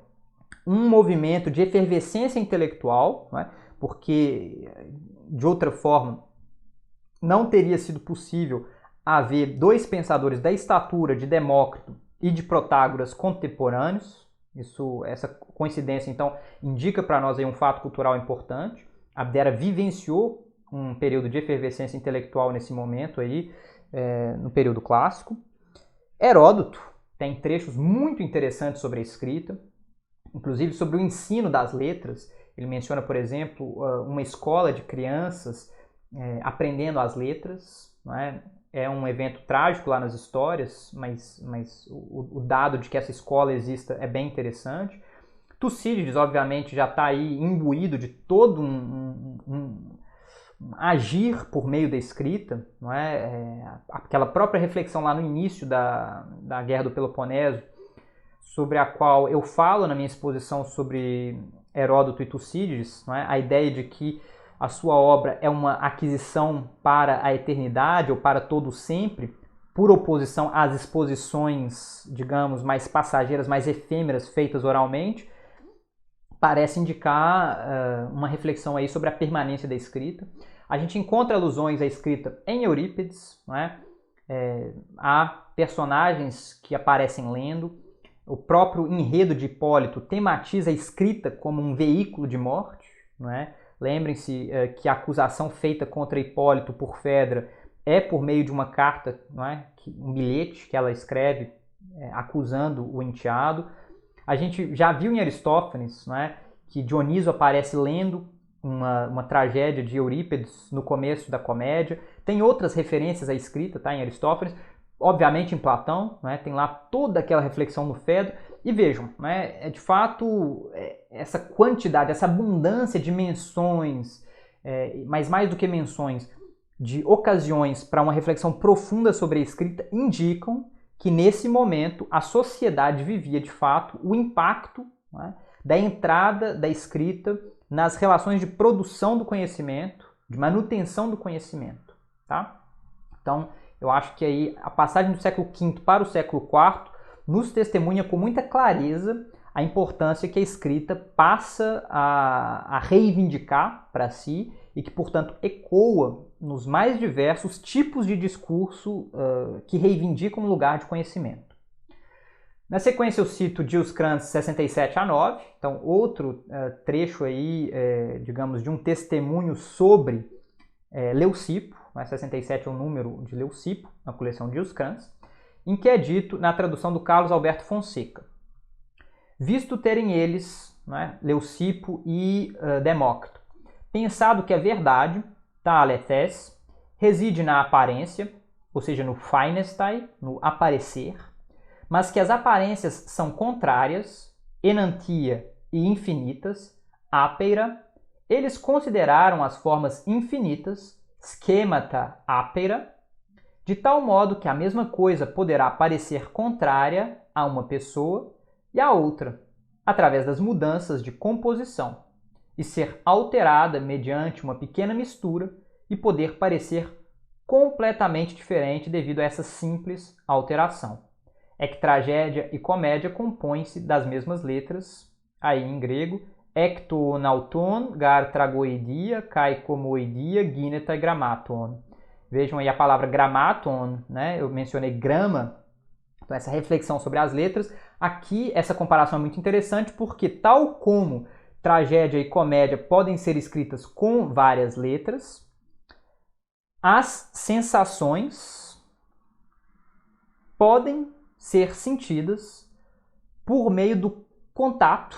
um movimento de efervescência intelectual, né? Porque, de outra forma, não teria sido possível haver dois pensadores da estatura de Demócrito e de Protágoras contemporâneos. Essa coincidência, então, indica para nós aí um fato cultural importante. Abdera vivenciou um período de efervescência intelectual nesse momento aí, no período clássico. Heródoto tem trechos muito interessantes sobre a escrita, inclusive sobre o ensino das letras. Ele menciona, por exemplo, uma escola de crianças aprendendo as letras, não é? É um evento trágico lá nas histórias, mas o dado de que essa escola exista é bem interessante. Tucídides, obviamente, já está aí imbuído de todo um agir por meio da escrita, não é? Aquela própria reflexão lá no início da Guerra do Peloponeso, sobre a qual eu falo na minha exposição sobre Heródoto e Tucídides, não é? A ideia de que a sua obra é uma aquisição para a eternidade ou para todo sempre, por oposição às exposições, digamos, mais passageiras, mais efêmeras, feitas oralmente, parece indicar uma reflexão aí sobre a permanência da escrita. A gente encontra alusões à escrita em Eurípides, não é? Há personagens que aparecem lendo. O próprio enredo de Hipólito tematiza a escrita como um veículo de morte, não é? Lembrem-se que a acusação feita contra Hipólito por Fedra é por meio de uma carta, não é? Um bilhete que ela escreve acusando o enteado. A gente já viu em Aristófanes, não é? Que Dioniso aparece lendo uma tragédia de Eurípides no começo da comédia. Tem outras referências à escrita, tá? Em Aristófanes. Obviamente em Platão, né, tem lá toda aquela reflexão no Fedro. E vejam, né, de fato, essa quantidade, essa abundância de menções, mas mais do que menções, de ocasiões para uma reflexão profunda sobre a escrita, indicam que nesse momento a sociedade vivia de fato o impacto, né, da entrada da escrita nas relações de produção do conhecimento, de manutenção do conhecimento. Tá? Então, eu acho que aí a passagem do século V para o século IV nos testemunha com muita clareza a importância que a escrita passa a reivindicar para si e que, portanto, ecoa nos mais diversos tipos de discurso que reivindicam um lugar de conhecimento. Na sequência eu cito Dioscrantes 67 a 9, então outro trecho aí, digamos, de um testemunho sobre Leucipo, 67 é o número de Leucipo, na coleção Dioscrantes, em que é dito na tradução do Carlos Alberto Fonseca: visto terem eles, né, Leucipo e Demócrito, pensado que a verdade, ta aletheis, reside na aparência, ou seja, no phainastai, no aparecer, mas que as aparências são contrárias, enantia e infinitas, apeira, eles consideraram as formas infinitas, schemata apeira, de tal modo que a mesma coisa poderá parecer contrária a uma pessoa e a outra, através das mudanças de composição, e ser alterada mediante uma pequena mistura e poder parecer completamente diferente devido a essa simples alteração. É que tragédia e comédia compõem-se das mesmas letras, aí em grego, ectonauton, gar tragoidia, kai comoidia, gineta e grammaton. Vejam aí a palavra grammaton, né? Eu mencionei grama, então essa reflexão sobre as letras. Aqui essa comparação é muito interessante porque tal como tragédia e comédia podem ser escritas com várias letras, as sensações podem ser sentidas por meio do contato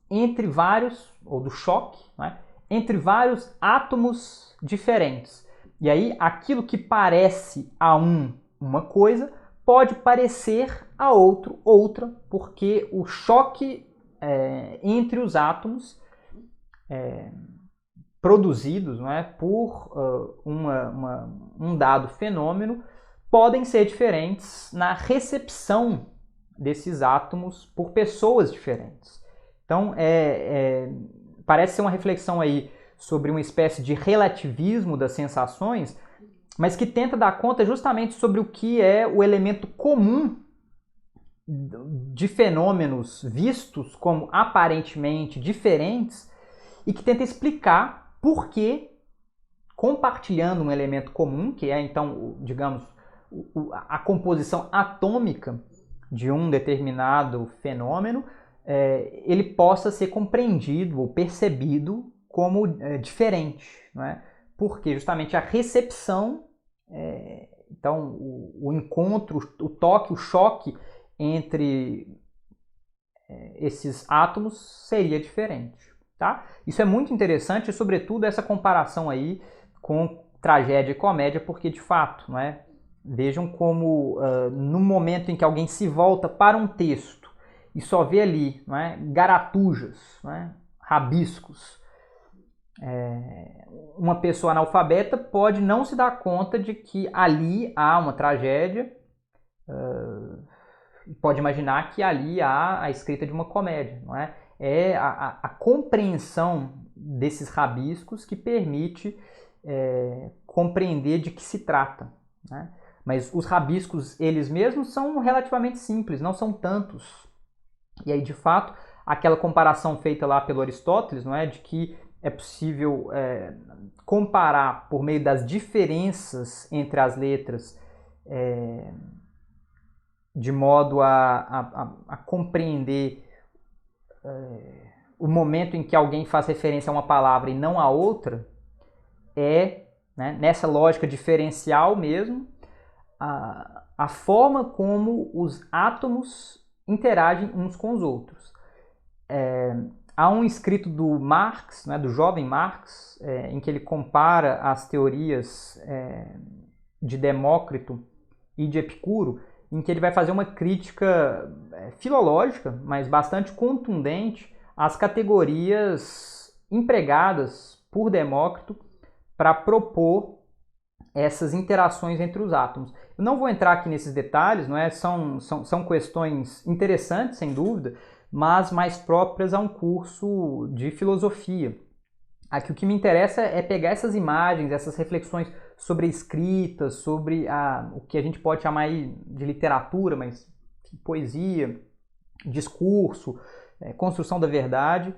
entre vários, ou do choque, né, entre vários átomos diferentes. E aí aquilo que parece a uma coisa pode parecer a outro outra, porque o choque entre os átomos produzidos, não é, por um dado fenômeno podem ser diferentes na recepção desses átomos por pessoas diferentes. Então, parece ser uma reflexão aí sobre uma espécie de relativismo das sensações, mas que tenta dar conta justamente sobre o que é o elemento comum de fenômenos vistos como aparentemente diferentes e que tenta explicar por que, compartilhando um elemento comum, que é então, digamos, a composição atômica de um determinado fenômeno, ele possa ser compreendido ou percebido como diferente, não é? Porque justamente a recepção, então o encontro, o toque, o choque entre esses átomos seria diferente, tá? Isso é muito interessante, sobretudo essa comparação aí com tragédia e comédia, porque de fato, não é? Vejam como no momento em que alguém se volta para um texto e só vê ali, não é, garatujas, não é, rabiscos, uma pessoa analfabeta pode não se dar conta de que ali há uma tragédia, pode imaginar que ali há a escrita de uma comédia, não é? É a compreensão desses rabiscos que permite compreender de que se trata, né? Mas os rabiscos, eles mesmos, são relativamente simples, não são tantos. E aí, de fato, aquela comparação feita lá pelo Aristóteles, não é, de que é possível comparar por meio das diferenças entre as letras, de modo a compreender o momento em que alguém faz referência a uma palavra e não a outra, né, nessa lógica diferencial mesmo, a forma como os átomos interagem uns com os outros. Há um escrito do Marx, né, do jovem Marx, em que ele compara as teorias de Demócrito e de Epicuro, em que ele vai fazer uma crítica filológica, mas bastante contundente, às categorias empregadas por Demócrito para propor essas interações entre os átomos. Eu não vou entrar aqui nesses detalhes, não é? São questões interessantes, sem dúvida, mas mais próprias a um curso de filosofia. Aqui o que me interessa é pegar essas imagens, essas reflexões sobre a escrita, sobre o que a gente pode chamar aí de literatura, mas poesia, discurso, construção da verdade,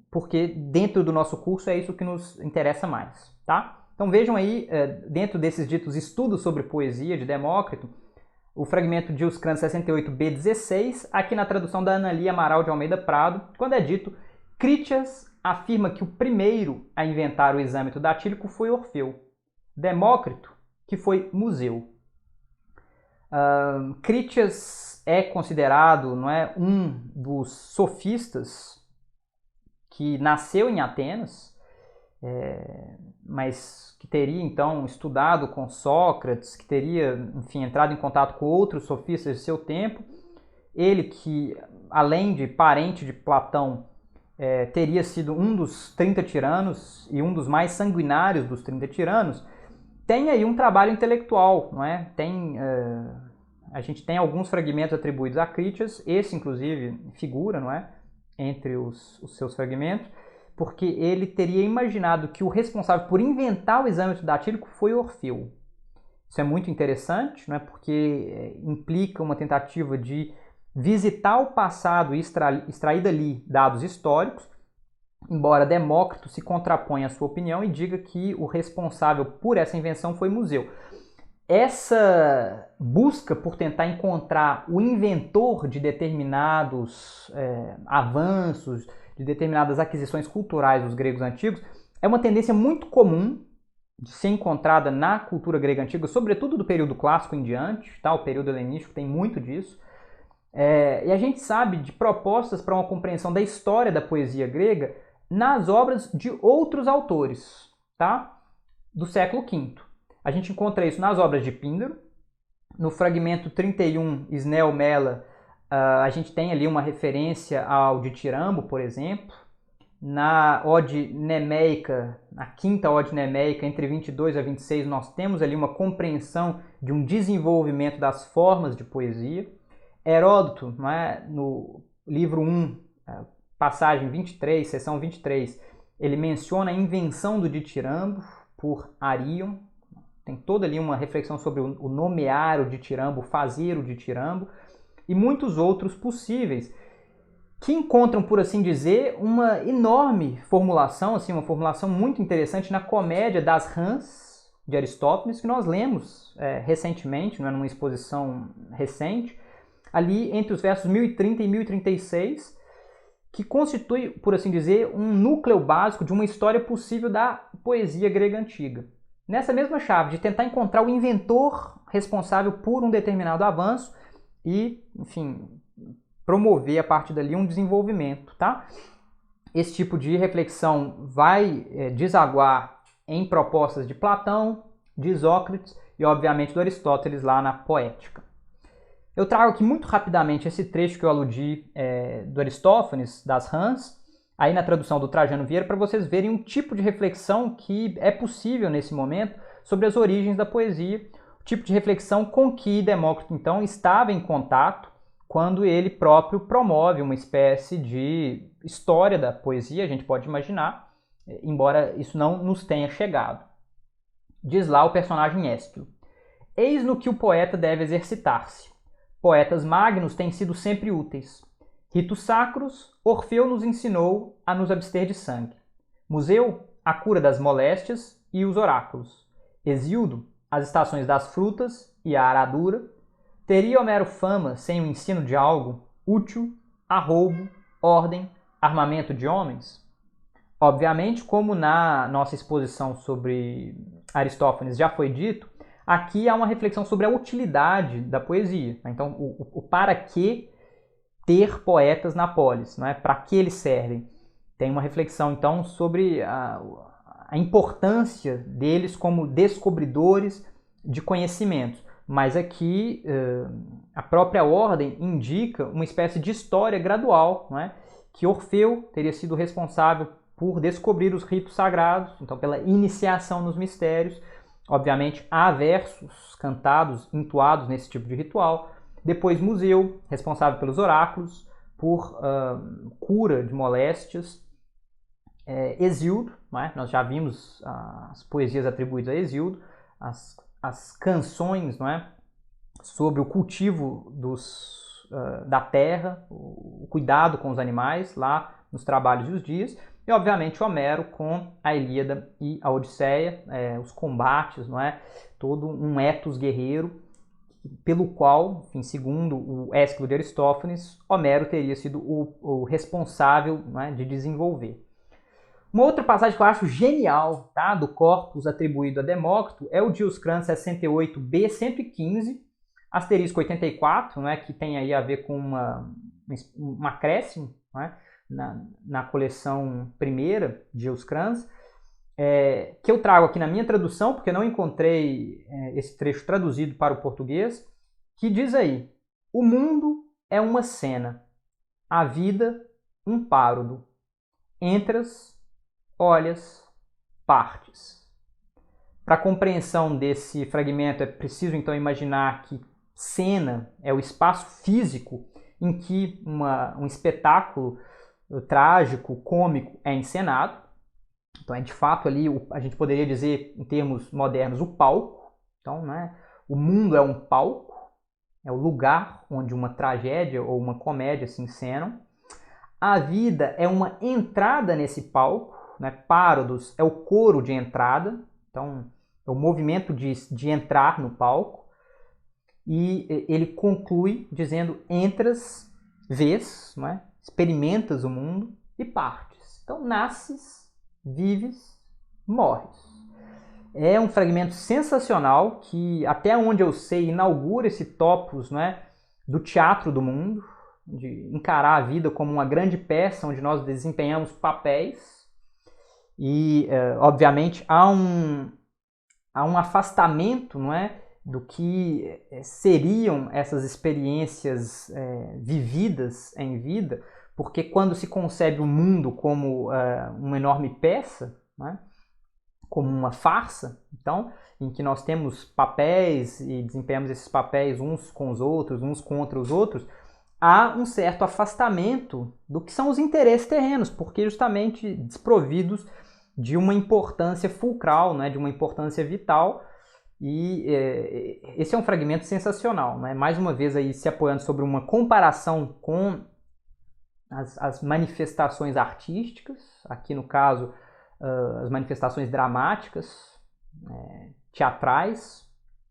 porque dentro do nosso curso é isso que nos interessa mais, tá? Então vejam aí, dentro desses ditos estudos sobre poesia de Demócrito, o fragmento de Os Crânios 68b16, aqui na tradução da Ana Lia Amaral de Almeida Prado, quando é dito: Critias afirma que o primeiro a inventar o exâmetro datílico foi Orfeu. Demócrito, que foi Museu. Critias é considerado, não é, um dos sofistas que nasceu em Atenas, mas que teria então estudado com Sócrates, que teria, enfim, entrado em contato com outros sofistas de seu tempo. Ele que, além de parente de Platão, teria sido um dos 30 tiranos e um dos mais sanguinários dos 30 tiranos, tem aí um trabalho intelectual, não é? A gente tem alguns fragmentos atribuídos a Critias, esse inclusive figura, não é, entre os seus fragmentos, porque ele teria imaginado que o responsável por inventar o exâmetro datílico foi Orfeu. Isso é muito interessante, não é? Porque implica uma tentativa de visitar o passado e extrair dali dados históricos, embora Demócrito se contraponha à sua opinião e diga que o responsável por essa invenção foi Museu. Essa busca por tentar encontrar o inventor de determinados avanços, de determinadas aquisições culturais dos gregos antigos, é uma tendência muito comum de ser encontrada na cultura grega antiga, sobretudo do período clássico em diante, tá? O período helenístico tem muito disso. E a gente sabe de propostas para uma compreensão da história da poesia grega nas obras de outros autores, tá? Do século V. A gente encontra isso nas obras de Píndaro. No fragmento 31, Isnel Mela, a gente tem ali uma referência ao Ditirambo, por exemplo. Na Ode Nemeica, na quinta Ode Nemeica, entre 22 a 26, nós temos ali uma compreensão de um desenvolvimento das formas de poesia. Heródoto, não é? No livro 1, passagem 23, seção 23, ele menciona a invenção do ditirambo por Arion. Tem toda ali uma reflexão sobre o nomear o ditirambo, o fazer o ditirambo, e muitos outros possíveis, que encontram, por assim dizer, uma enorme formulação, assim, uma formulação muito interessante na Comédia das Rãs, de Aristófanes, que nós lemos recentemente, numa exposição recente, ali entre os versos 1030 e 1036, que constitui, por assim dizer, um núcleo básico de uma história possível da poesia grega antiga. Nessa mesma chave, de tentar encontrar o inventor responsável por um determinado avanço e, enfim, promover a partir dali um desenvolvimento, tá? Esse tipo de reflexão vai desaguar em propostas de Platão, de Isócrates e, obviamente, do Aristóteles lá na Poética. Eu trago aqui muito rapidamente esse trecho que eu aludi do Aristófanes, das Rãs, aí na tradução do Trajano Vieira, para vocês verem um tipo de reflexão que é possível nesse momento sobre as origens da poesia, o tipo de reflexão com que Demócrito, então, estava em contato quando ele próprio promove uma espécie de história da poesia, a gente pode imaginar, embora isso não nos tenha chegado. Diz lá o personagem Ésquilo: eis no que o poeta deve exercitar-se. Poetas magnos têm sido sempre úteis. Ritos sacros, Orfeu nos ensinou a nos abster de sangue. Museu, a cura das moléstias e os oráculos. Hesíodo, as estações das frutas e a aradura. Teria Homero fama sem o ensino de algo útil, arroubo, ordem, armamento de homens? Obviamente, como na nossa exposição sobre Aristófanes já foi dito, aqui há uma reflexão sobre a utilidade da poesia. Então, o para que ter poetas na polis, não é? Para que eles servem? Tem uma reflexão, então, sobre a importância deles como descobridores de conhecimentos. Mas aqui a própria ordem indica uma espécie de história gradual, não é? Que Orfeu teria sido responsável por descobrir os ritos sagrados, então pela iniciação nos mistérios. Obviamente há versos cantados, entoados nesse tipo de ritual. Depois Museu, responsável pelos oráculos, por cura de moléstias. Hesíodo, não é? Nós já vimos as poesias atribuídas a Hesíodo, as canções, não é? Sobre o cultivo da terra, o cuidado com os animais, lá nos Trabalhos e os Dias. E, obviamente, Homero com a Ilíada e a Odisseia, os combates, não é? Todo um ethos guerreiro, pelo qual, enfim, segundo o Ésquilo de Aristófanes, Homero teria sido o responsável, não é? De desenvolver. Uma outra passagem que eu acho genial, tá? Do corpus atribuído a Demócrito é o Dioscran 68b 115, asterisco 84, não é? Que tem aí a ver com um acréscimo, não é? Na coleção primeira de Dioscrans, que eu trago aqui na minha tradução, porque não encontrei esse trecho traduzido para o português, que diz aí: o mundo é uma cena, a vida um párodo, entras, olhas, partes. Para a compreensão desse fragmento é preciso então imaginar que cena é o espaço físico em que um espetáculo trágico, cômico é encenado. Então é de fato ali, a gente poderia dizer em termos modernos, o palco. Então, né, o mundo é um palco. é o lugar onde uma tragédia ou uma comédia se encenam. A vida é uma entrada nesse palco, né? Parodos é o coro de entrada, então é o movimento de entrar no palco. E ele conclui dizendo: entras, vês, não é? Experimentas o mundo e partes. Então nasces, vives, morres. É um fragmento sensacional que, até onde eu sei, inaugura esse topos, não é? Do teatro do mundo, de encarar a vida como uma grande peça onde nós desempenhamos papéis. E, obviamente, há um afastamento, não é, do que seriam essas experiências vividas em vida, porque quando se concebe o mundo como uma enorme peça, não é, como uma farsa, então, em que nós temos papéis e desempenhamos esses papéis uns com os outros, uns contra os outros, há um certo afastamento do que são os interesses terrenos, porque justamente desprovidos de uma importância fulcral, né, de uma importância vital. E esse é um fragmento sensacional, né? Mais uma vez aí se apoiando sobre uma comparação com as manifestações artísticas, aqui no caso as manifestações dramáticas, teatrais,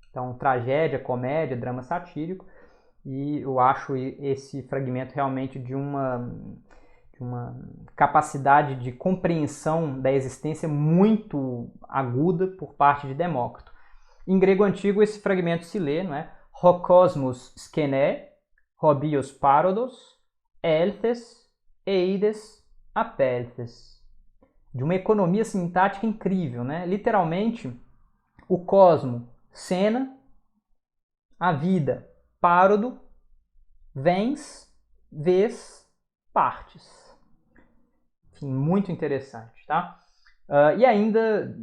então tragédia, comédia, drama satírico, e eu acho esse fragmento realmente de uma capacidade de compreensão da existência muito aguda por parte de Demócrito. Em grego antigo, esse fragmento se lê, não é? Ho cosmos skene, hobios parodos, elthes, eides, apelthes. De uma economia sintática incrível, né? Literalmente, o cosmo, cena, a vida, parodo, vens, vês, partes. Enfim, muito interessante, tá? E ainda,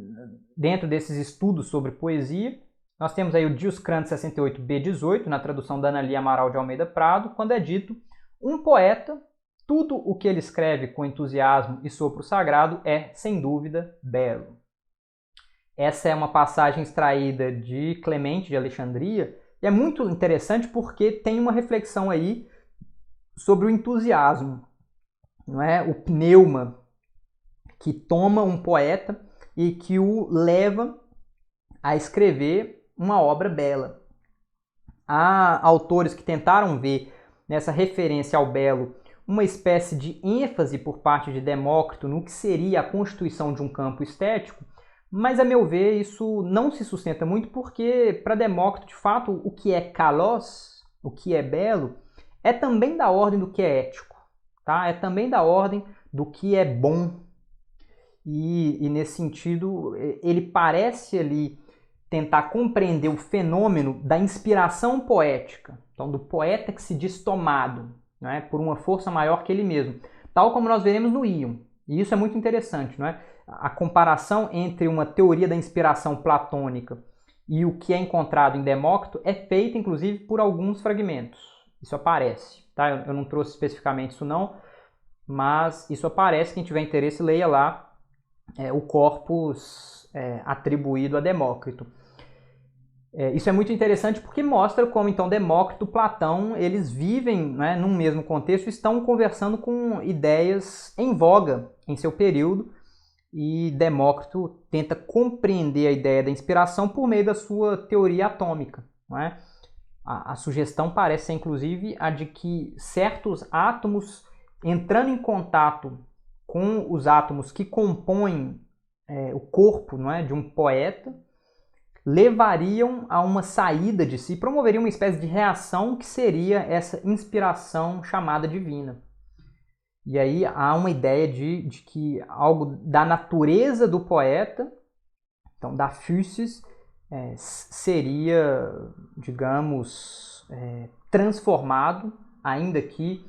dentro desses estudos sobre poesia, nós temos aí o Dioscrante 68b18, na tradução da Ana Lia Amaral de Almeida Prado, quando é dito: um poeta, tudo o que ele escreve com entusiasmo e sopro sagrado é, sem dúvida, belo. Essa é uma passagem extraída de Clemente de Alexandria, e é muito interessante porque tem uma reflexão aí sobre o entusiasmo, não é? O pneuma que toma um poeta e que o leva a escrever uma obra bela. Há autores que tentaram ver nessa referência ao belo uma espécie de ênfase por parte de Demócrito no que seria a constituição de um campo estético, mas, a meu ver, isso não se sustenta muito porque, para Demócrito, de fato, o que é kalos, o que é belo, é também da ordem do que é ético, tá? É também da ordem do que é bom. E nesse sentido, ele parece ali tentar compreender o fenômeno da inspiração poética, então do poeta que se diz tomado, né, por uma força maior que ele mesmo, tal como nós veremos no Ion. E isso é muito interessante, não é? A comparação entre uma teoria da inspiração platônica e o que é encontrado em Demócrito é feita, inclusive, por alguns fragmentos. Isso aparece, tá? Eu não trouxe especificamente isso não, mas isso aparece. Quem tiver interesse, leia lá o corpus atribuído a Demócrito. Isso é muito interessante porque mostra como então Demócrito e Platão eles vivem, né, num mesmo contexto e estão conversando com ideias em voga em seu período, e Demócrito tenta compreender a ideia da inspiração por meio da sua teoria atômica. Não é? A sugestão parece ser inclusive a de que certos átomos entrando em contato com os átomos que compõem o corpo, não é, de um poeta, levariam a uma saída de si, promoveriam uma espécie de reação que seria essa inspiração chamada divina. E aí há uma ideia de que algo da natureza do poeta, então da physis, seria, digamos, transformado, ainda que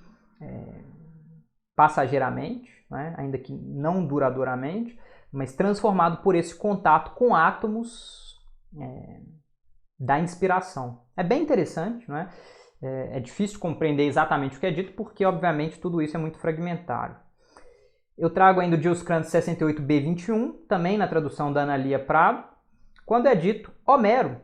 passageiramente, né? Ainda que não duradouramente, mas transformado por esse contato com átomos da inspiração. É bem interessante, não é? É difícil compreender exatamente o que é dito, porque, obviamente, tudo isso é muito fragmentário. Eu trago ainda o Dioscrante 68b21, também na tradução da Ana Lia Prado, quando é dito: Homero,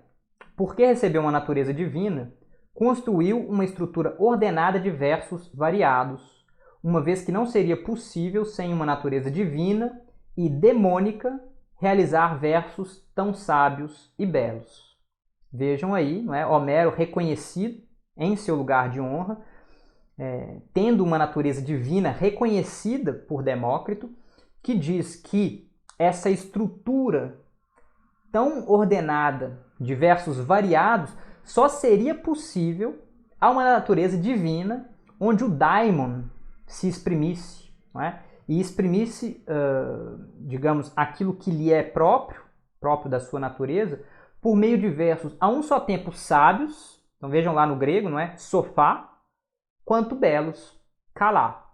por que recebeu uma natureza divina, construiu uma estrutura ordenada de versos variados, uma vez que não seria possível, sem uma natureza divina e demônica, realizar versos tão sábios e belos. Vejam aí, não é? Homero reconhecido em seu lugar de honra, tendo uma natureza divina reconhecida por Demócrito, que diz que essa estrutura tão ordenada de versos variados só seria possível a uma natureza divina onde o daimon se exprimisse, não é? E exprimisse, digamos, aquilo que lhe é próprio da sua natureza, por meio de versos a um só tempo sábios, então vejam lá no grego, não é? Sofá, quanto belos, kalá.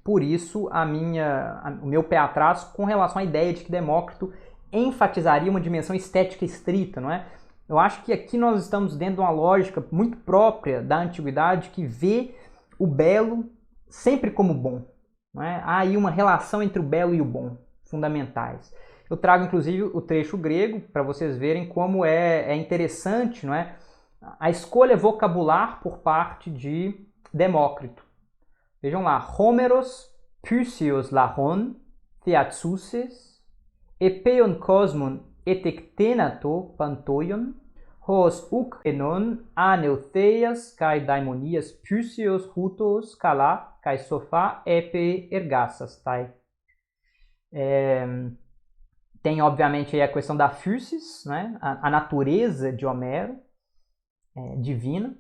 Por isso o meu pé atrás com relação à ideia de que Demócrito enfatizaria uma dimensão estética estrita, não é? Eu acho que aqui nós estamos dentro de uma lógica muito própria da antiguidade que vê o belo sempre como bom, não é? Há aí uma relação entre o belo e o bom, fundamentais. Eu trago inclusive o trecho grego para vocês verem como é interessante, não é? A escolha vocabular por parte de Demócrito. Vejam lá, Homeros Pysios lahon theatsuses epeion cosmon etektenato pantoion hos uk enon aneutheias kai daimonias Pysios hutos kala kai sofá epe ergassas, tai. Tem obviamente aí a questão da physis, né? A natureza de Homero, divina.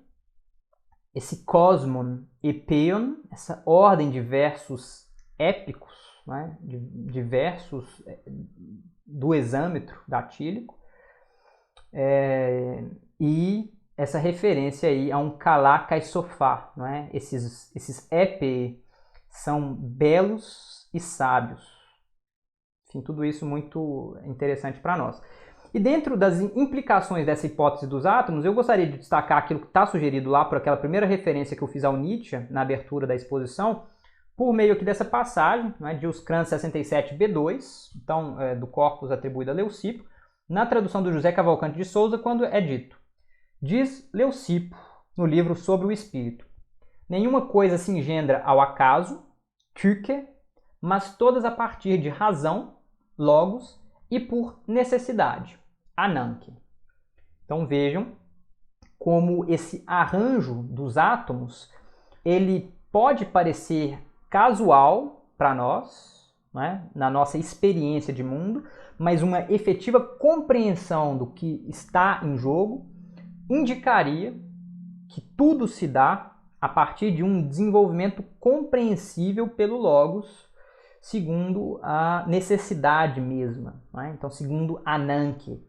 Esse cosmon epeion, essa ordem de versos épicos, né? de versos do hexâmetro datílico, e essa referência aí a um kalá kai sofá, não é? Esses epei são belos e sábios. Enfim, tudo isso muito interessante para nós. E dentro das implicações dessa hipótese dos átomos, eu gostaria de destacar aquilo que está sugerido lá por aquela primeira referência que eu fiz ao Nietzsche na abertura da exposição, por meio aqui dessa passagem, né, de Uscran 67b2, então, do corpus atribuído a Leucipo, na tradução do José Cavalcante de Souza, quando é dito: diz Leucipo, no livro Sobre o Espírito, nenhuma coisa se engendra ao acaso, tüke, mas todas a partir de razão, logos, e por necessidade, ananke. Então vejam como esse arranjo dos átomos, ele pode parecer casual para nós, né, na nossa experiência de mundo, mas uma efetiva compreensão do que está em jogo indicaria que tudo se dá a partir de um desenvolvimento compreensível pelo logos, segundo a necessidade mesma, né? Então, segundo Ananke.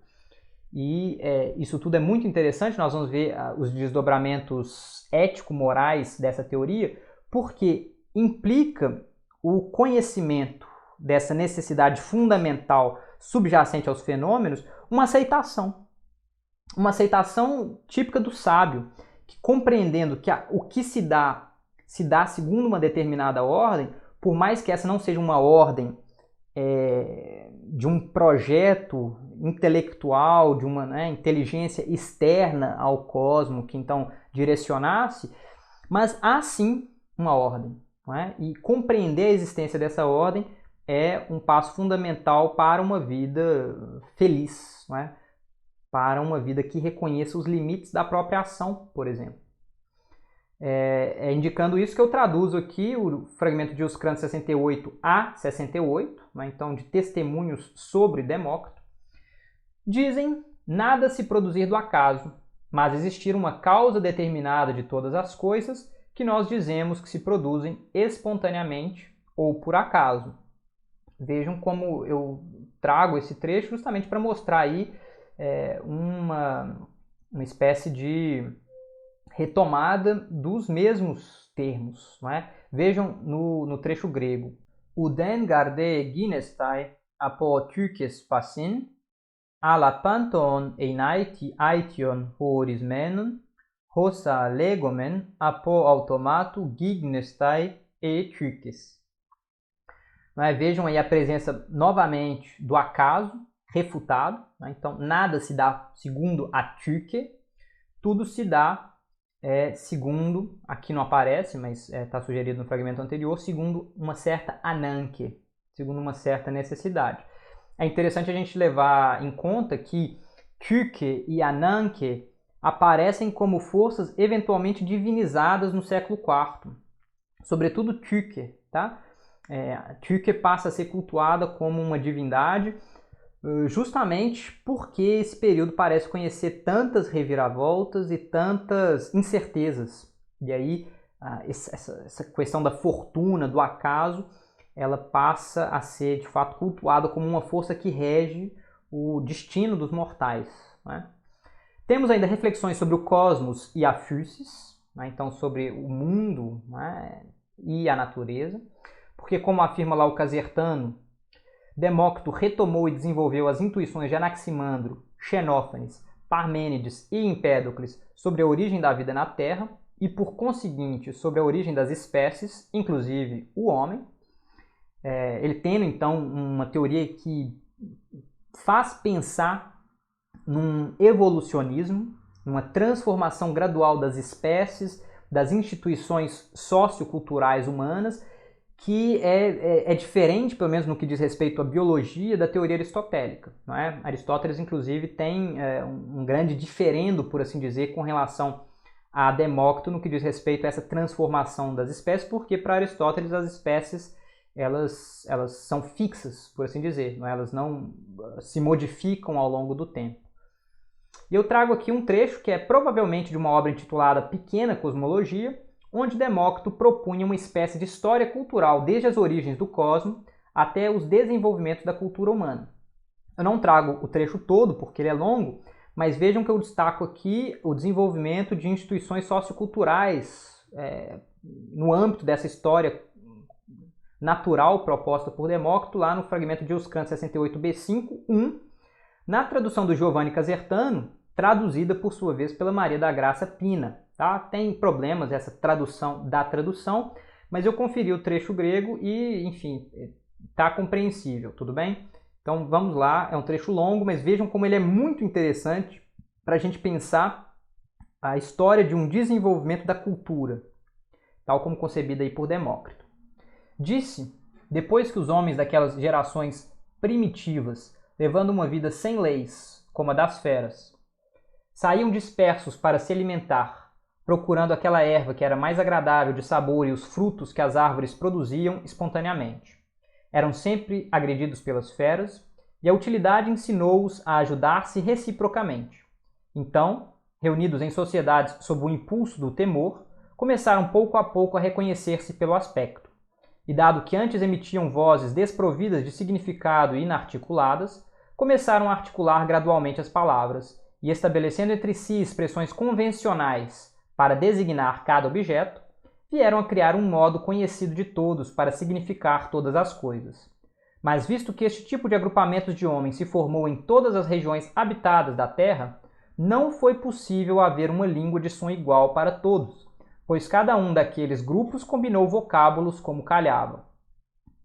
E isso tudo é muito interessante, nós vamos ver os desdobramentos ético-morais dessa teoria, porque implica o conhecimento dessa necessidade fundamental subjacente aos fenômenos, uma aceitação típica do sábio, que compreendendo que o que se dá segundo uma determinada ordem, por mais que essa não seja uma ordem de um projeto intelectual, de uma inteligência externa ao cosmos, que então direcionasse, mas há sim uma ordem. Não é? E compreender a existência dessa ordem é um passo fundamental para uma vida feliz, não é? Para uma vida que reconheça os limites da própria ação, por exemplo. Indicando isso que eu traduzo aqui o fragmento de Uscran 68 a 68, né, então de testemunhos sobre Demócrito. Dizem nada se produzir do acaso, mas existir uma causa determinada de todas as coisas que nós dizemos que se produzem espontaneamente ou por acaso. Vejam como eu trago esse trecho justamente para mostrar aí uma espécie de retomada dos mesmos termos, não é? Vejam no trecho grego: Uden garde ginestai apo tykes passin, ala panton einaiti aition horismenon, hossa legomen apo automato gignestai e tykes. Vejam aí a presença novamente do acaso refutado, né? Então nada se dá segundo a tyke, tudo se dá segundo, aqui não aparece, mas está sugerido no fragmento anterior, segundo uma certa ananke, segundo uma certa necessidade. É interessante a gente levar em conta que Tyche e Ananke aparecem como forças eventualmente divinizadas no século IV, sobretudo Tyche, tá? Tyche passa a ser cultuada como uma divindade justamente porque esse período parece conhecer tantas reviravoltas e tantas incertezas. E aí essa questão da fortuna, do acaso, ela passa a ser de fato cultuada como uma força que rege o destino dos mortais, né? Temos ainda reflexões sobre o cosmos e a physis, né? Então sobre o mundo, né? E a natureza, porque como afirma lá o Casertano, Demócrito retomou e desenvolveu as intuições de Anaximandro, Xenófanes, Parmênides e Empédocles sobre a origem da vida na Terra e, por conseguinte, sobre a origem das espécies, inclusive o homem. Ele tendo, então, uma teoria que faz pensar num evolucionismo, numa transformação gradual das espécies, das instituições socioculturais humanas, que é diferente, pelo menos no que diz respeito à biologia, da teoria aristotélica, não é? Aristóteles, inclusive, tem um grande diferendo, por assim dizer, com relação a Demócrito no que diz respeito a essa transformação das espécies, porque para Aristóteles as espécies elas são fixas, por assim dizer, não é? Elas não se modificam ao longo do tempo. E eu trago aqui um trecho que é provavelmente de uma obra intitulada Pequena Cosmologia, onde Demócrito propunha uma espécie de história cultural desde as origens do cosmos até os desenvolvimentos da cultura humana. Eu não trago o trecho todo porque ele é longo, mas vejam que eu destaco aqui o desenvolvimento de instituições socioculturais no âmbito dessa história natural proposta por Demócrito lá no fragmento de Euscrante 68b5.1, na tradução do Giovanni Casertano, traduzida por sua vez pela Maria da Graça Pina. Tá? Tem problemas essa tradução, mas eu conferi o trecho grego e, enfim, está compreensível, tudo bem? Então vamos lá, é um trecho longo, mas vejam como ele é muito interessante para a gente pensar a história de um desenvolvimento da cultura, tal como concebida aí por Demócrito. Disse, depois que os homens daquelas gerações primitivas, levando uma vida sem leis, como a das feras, saíam dispersos para se alimentar, procurando aquela erva que era mais agradável de sabor e os frutos que as árvores produziam espontaneamente. Eram sempre agredidos pelas feras, e a utilidade ensinou-os a ajudar-se reciprocamente. Então, reunidos em sociedades sob o impulso do temor, começaram pouco a pouco a reconhecer-se pelo aspecto. E dado que antes emitiam vozes desprovidas de significado e inarticuladas, começaram a articular gradualmente as palavras, e estabelecendo entre si expressões convencionais para designar cada objeto, vieram a criar um modo conhecido de todos para significar todas as coisas. Mas visto que este tipo de agrupamentos de homens se formou em todas as regiões habitadas da Terra, não foi possível haver uma língua de som igual para todos, pois cada um daqueles grupos combinou vocábulos como calhava.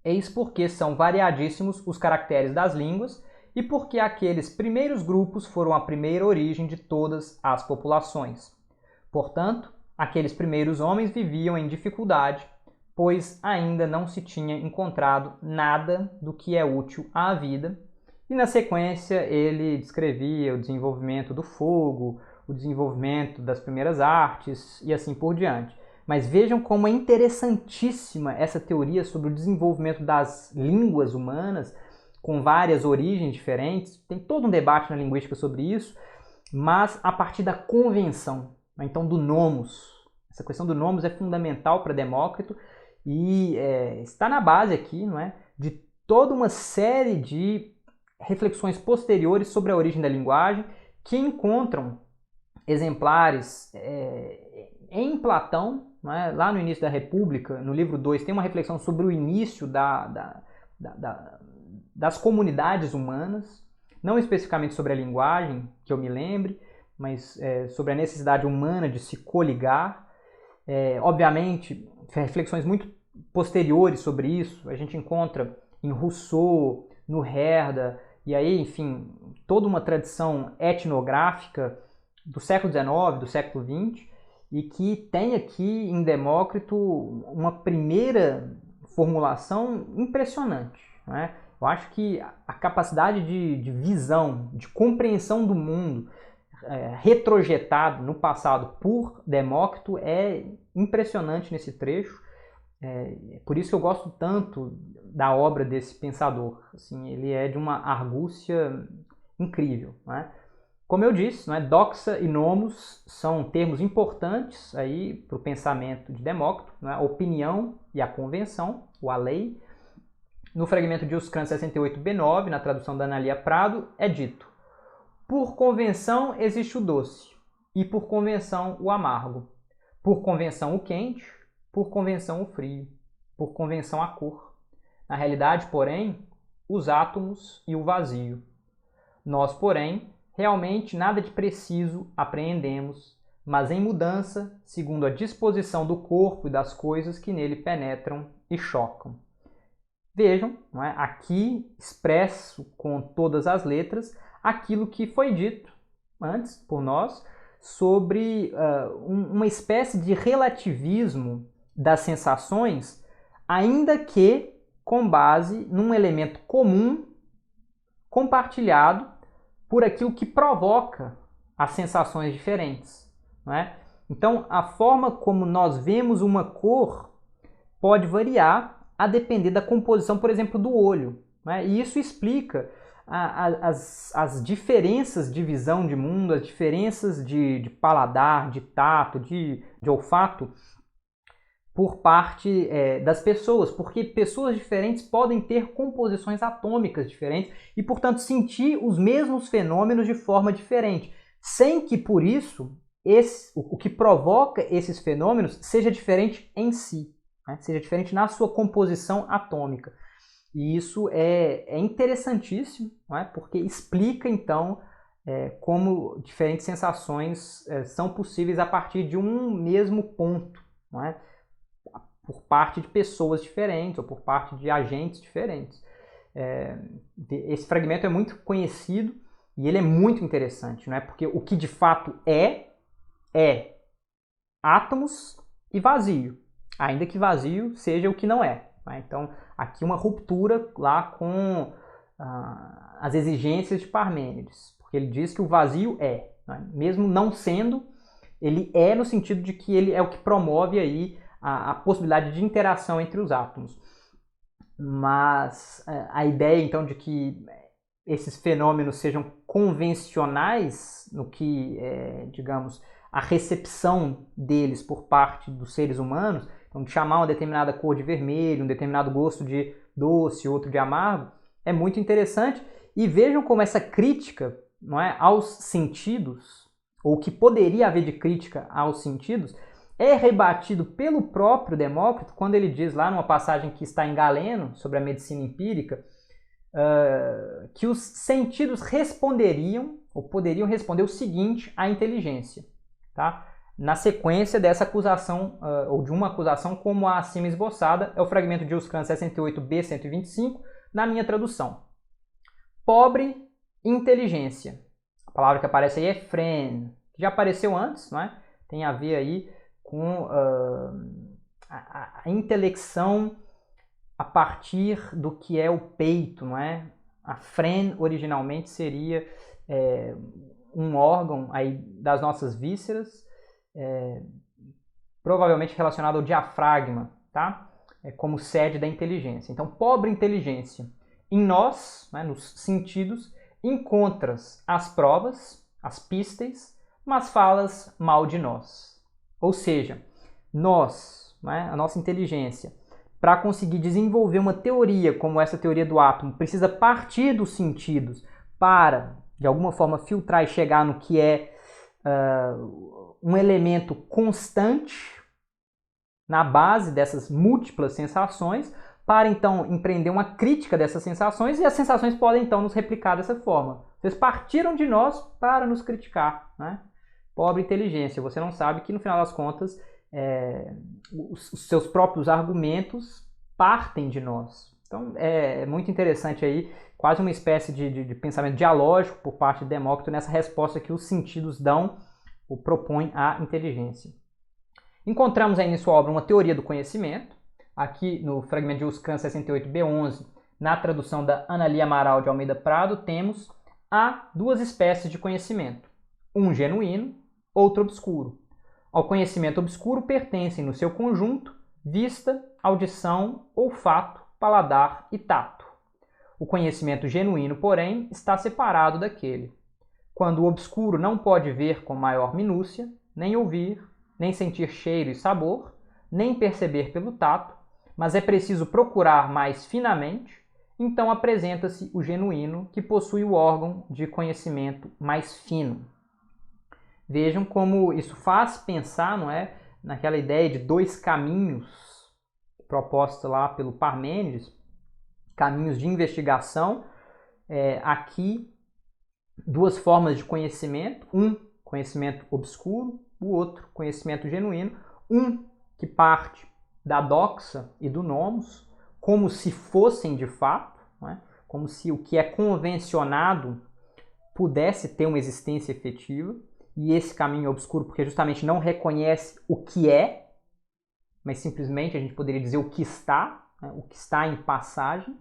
Eis porque são variadíssimos os caracteres das línguas e porque aqueles primeiros grupos foram a primeira origem de todas as populações. Portanto, aqueles primeiros homens viviam em dificuldade, pois ainda não se tinha encontrado nada do que é útil à vida, e na sequência ele descrevia o desenvolvimento do fogo, o desenvolvimento das primeiras artes e assim por diante. Mas vejam como é interessantíssima essa teoria sobre o desenvolvimento das línguas humanas, com várias origens diferentes. Tem todo um debate na linguística sobre isso, mas a partir da convenção, então do nomos. Essa questão do nomos é fundamental para Demócrito e está na base aqui, não é, de toda uma série de reflexões posteriores sobre a origem da linguagem que encontram exemplares em Platão, não é? Lá no início da República, no livro 2, tem uma reflexão sobre o início das comunidades humanas, não especificamente sobre a linguagem, que eu me lembre, mas sobre a necessidade humana de se coligar. Obviamente, reflexões muito posteriores sobre isso a gente encontra em Rousseau, no Herder, e aí, enfim, toda uma tradição etnográfica do século XIX, do século XX, e que tem aqui em Demócrito uma primeira formulação impressionante, né? Eu acho que a capacidade de visão, de compreensão do mundo retrojetado no passado por Demócrito é impressionante nesse trecho. Por isso que eu gosto tanto da obra desse pensador. Assim, ele é de uma argúcia incrível, né? Como eu disse, né, doxa e nomos são termos importantes para o pensamento de Demócrito, né? A opinião e a convenção, ou a lei. No fragmento de Uscran 68b9, na tradução da Analia Prado, é dito: por convenção existe o doce, e por convenção o amargo, por convenção o quente, por convenção o frio, por convenção a cor. Na realidade, porém, os átomos e o vazio. Nós, porém, realmente nada de preciso apreendemos, mas em mudança, segundo a disposição do corpo e das coisas que nele penetram e chocam. Vejam, não é? Aqui expresso com todas as letras aquilo que foi dito antes por nós sobre uma espécie de relativismo das sensações, ainda que com base num elemento comum compartilhado por aquilo que provoca as sensações diferentes, não é? Então, a forma como nós vemos uma cor pode variar a depender da composição, por exemplo, do olho, né? E isso explica as diferenças de visão de mundo, as diferenças de paladar, de tato, de olfato por parte das pessoas, porque pessoas diferentes podem ter composições atômicas diferentes e, portanto, sentir os mesmos fenômenos de forma diferente, sem que, por isso, o que provoca esses fenômenos seja diferente em si, né? Seja diferente na sua composição atômica. E isso é interessantíssimo, não é? Porque explica, então, como diferentes sensações são possíveis a partir de um mesmo ponto, não é? Por parte de pessoas diferentes ou por parte de agentes diferentes. Esse fragmento é muito conhecido e ele é muito interessante, não é? Porque o que de fato é átomos e vazio, ainda que vazio seja o que não é, né? Então, aqui uma ruptura lá com as exigências de Parmênides, porque ele diz que o vazio né? Mesmo não sendo, ele no sentido de que ele é o que promove aí a possibilidade de interação entre os átomos. Mas a ideia, então, de que esses fenômenos sejam convencionais no que, digamos, a recepção deles por parte dos seres humanos, então de chamar uma determinada cor de vermelho, um determinado gosto de doce, outro de amargo, é muito interessante. E vejam como essa crítica, não é, aos sentidos, ou o que poderia haver de crítica aos sentidos, é rebatido pelo próprio Demócrito quando ele diz lá numa passagem que está em Galeno, sobre a medicina empírica, que os sentidos responderiam, ou poderiam responder o seguinte à inteligência, tá? Na sequência dessa acusação, ou de uma acusação como a acima esboçada, é o fragmento de Uscran 68b, 125, na minha tradução. Pobre inteligência. A palavra que aparece aí é fren, que já apareceu antes, não é? Tem a ver aí com a intelecção a partir do que é o peito, não é? A fren originalmente seria um órgão aí das nossas vísceras, provavelmente relacionado ao diafragma, tá? Como sede da inteligência. Então, pobre inteligência. Em nós, né, nos sentidos, encontras as provas, as pistas, mas falas mal de nós. Ou seja, nós, né, a nossa inteligência, para conseguir desenvolver uma teoria como essa teoria do átomo, precisa partir dos sentidos para, de alguma forma, filtrar e chegar no que é um elemento constante na base dessas múltiplas sensações, para então empreender uma crítica dessas sensações, e as sensações podem então nos replicar dessa forma. Vocês partiram de nós para nos criticar, né? Pobre inteligência, você não sabe que no final das contas os seus próprios argumentos partem de nós. Então é muito interessante aí, quase uma espécie de pensamento dialógico por parte de Demócrito nessa resposta que os sentidos dão ou propõem à inteligência. Encontramos aí em sua obra uma teoria do conhecimento, aqui no fragmento de Uscan 68b11, na tradução da Ana Lia Amaral de Almeida Prado, temos há duas espécies de conhecimento, um genuíno, outro obscuro. Ao conhecimento obscuro pertencem no seu conjunto vista, audição, olfato, paladar e tato. O conhecimento genuíno, porém, está separado daquele. Quando o obscuro não pode ver com maior minúcia, nem ouvir, nem sentir cheiro e sabor, nem perceber pelo tato, mas é preciso procurar mais finamente, então apresenta-se o genuíno, que possui o órgão de conhecimento mais fino. Vejam como isso faz pensar, não é, naquela ideia de dois caminhos proposta lá pelo Parmênides, caminhos de investigação. Aqui, duas formas de conhecimento, um conhecimento obscuro, o outro conhecimento genuíno, um que parte da doxa e do nomos, como se fossem de fato, não é? Como se o que é convencionado pudesse ter uma existência efetiva, e esse caminho é obscuro porque justamente não reconhece o que é, mas simplesmente a gente poderia dizer o que está, né? O que está em passagem.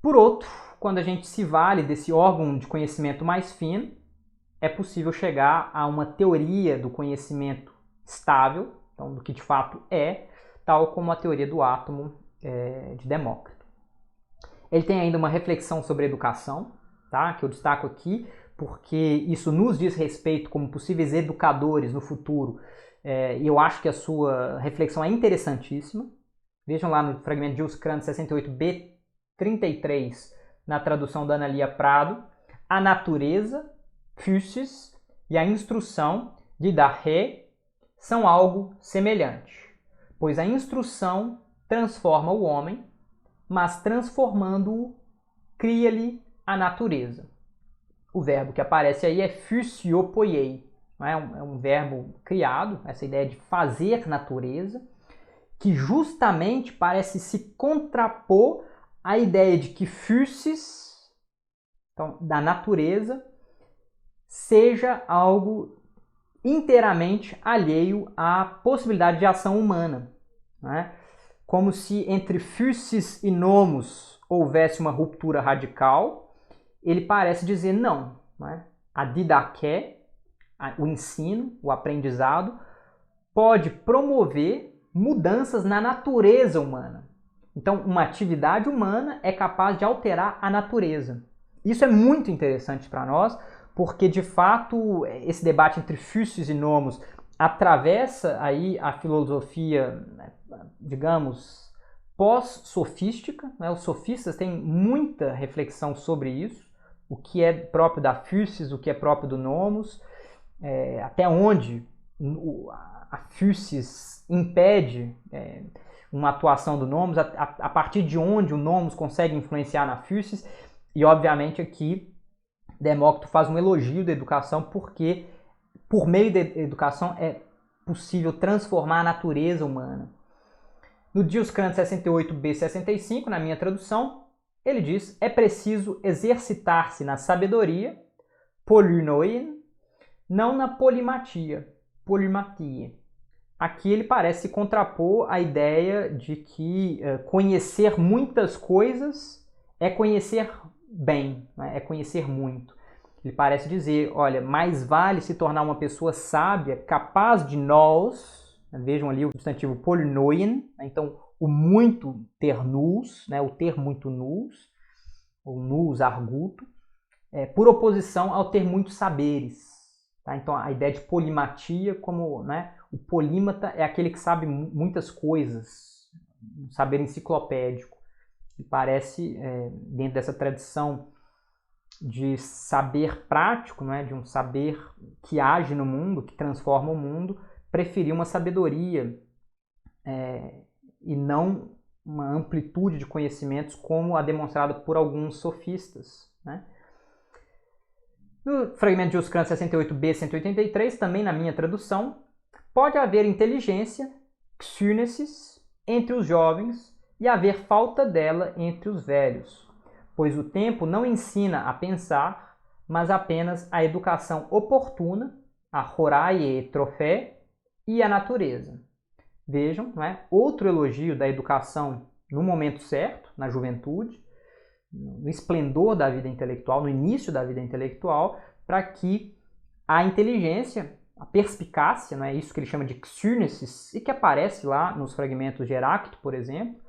Por outro, quando a gente se vale desse órgão de conhecimento mais fino, é possível chegar a uma teoria do conhecimento estável, então do que de fato é, tal como a teoria do átomo de Demócrito. Ele tem ainda uma reflexão sobre educação, tá? Que eu destaco aqui, porque isso nos diz respeito como possíveis educadores no futuro, e eu acho que a sua reflexão é interessantíssima. Vejam lá no fragmento de Uscan 68b 33, na tradução da Ana Lia Prado, a natureza, physis, e a instrução, didache, são algo semelhante, pois a instrução transforma o homem, mas transformando-o, cria-lhe a natureza. O verbo que aparece aí é physiopoiei, é um verbo criado, essa ideia de fazer natureza, que justamente parece se contrapor à ideia de que physis, então, da natureza, seja algo inteiramente alheio à possibilidade de ação humana, né? Como se entre physis e nomos houvesse uma ruptura radical. Ele parece dizer não, né? A didaché, o ensino, o aprendizado, pode promover mudanças na natureza humana. Então, uma atividade humana é capaz de alterar a natureza. Isso é muito interessante para nós, porque, de fato, esse debate entre physis e nomos atravessa aí a filosofia, digamos, pós-sofística, né? Os sofistas têm muita reflexão sobre isso, o que é próprio da physis, o que é próprio do nomos, até onde a physis impede uma atuação do nomos, a partir de onde o nomos consegue influenciar na physis. E, obviamente, aqui Demócrito faz um elogio da educação, porque por meio da educação é possível transformar a natureza humana. No Dioscran 68b 65, na minha tradução, ele diz: é preciso exercitar-se na sabedoria, polynoien, não na polimatia. Aqui ele parece se contrapor à ideia de que conhecer muitas coisas é conhecer bem, né? É conhecer muito. Ele parece dizer, olha, mais vale se tornar uma pessoa sábia, capaz de nous, né? Vejam ali o substantivo polynoien, né? Então o muito ter nous, né? O ter muito nous, ou nous arguto, por oposição ao ter muitos saberes. Tá? Então a ideia de polimatia, como, né, o polímata é aquele que sabe muitas coisas, um saber enciclopédico. E parece, dentro dessa tradição de saber prático, né, de um saber que age no mundo, que transforma o mundo, preferir uma sabedoria e não uma amplitude de conhecimentos como a demonstrada por alguns sofistas, né? No fragmento de Uscan 68b 183, também na minha tradução, pode haver inteligência, xynesis, entre os jovens e haver falta dela entre os velhos, pois o tempo não ensina a pensar, mas apenas a educação oportuna, a horae e trofé, e a natureza. Vejam, não é? Outro elogio da educação no momento certo, na juventude, no esplendor da vida intelectual, no início da vida intelectual, para que a inteligência, a perspicácia, não é isso que ele chama de Xerxes, e que aparece lá nos fragmentos de Heráclito, por exemplo,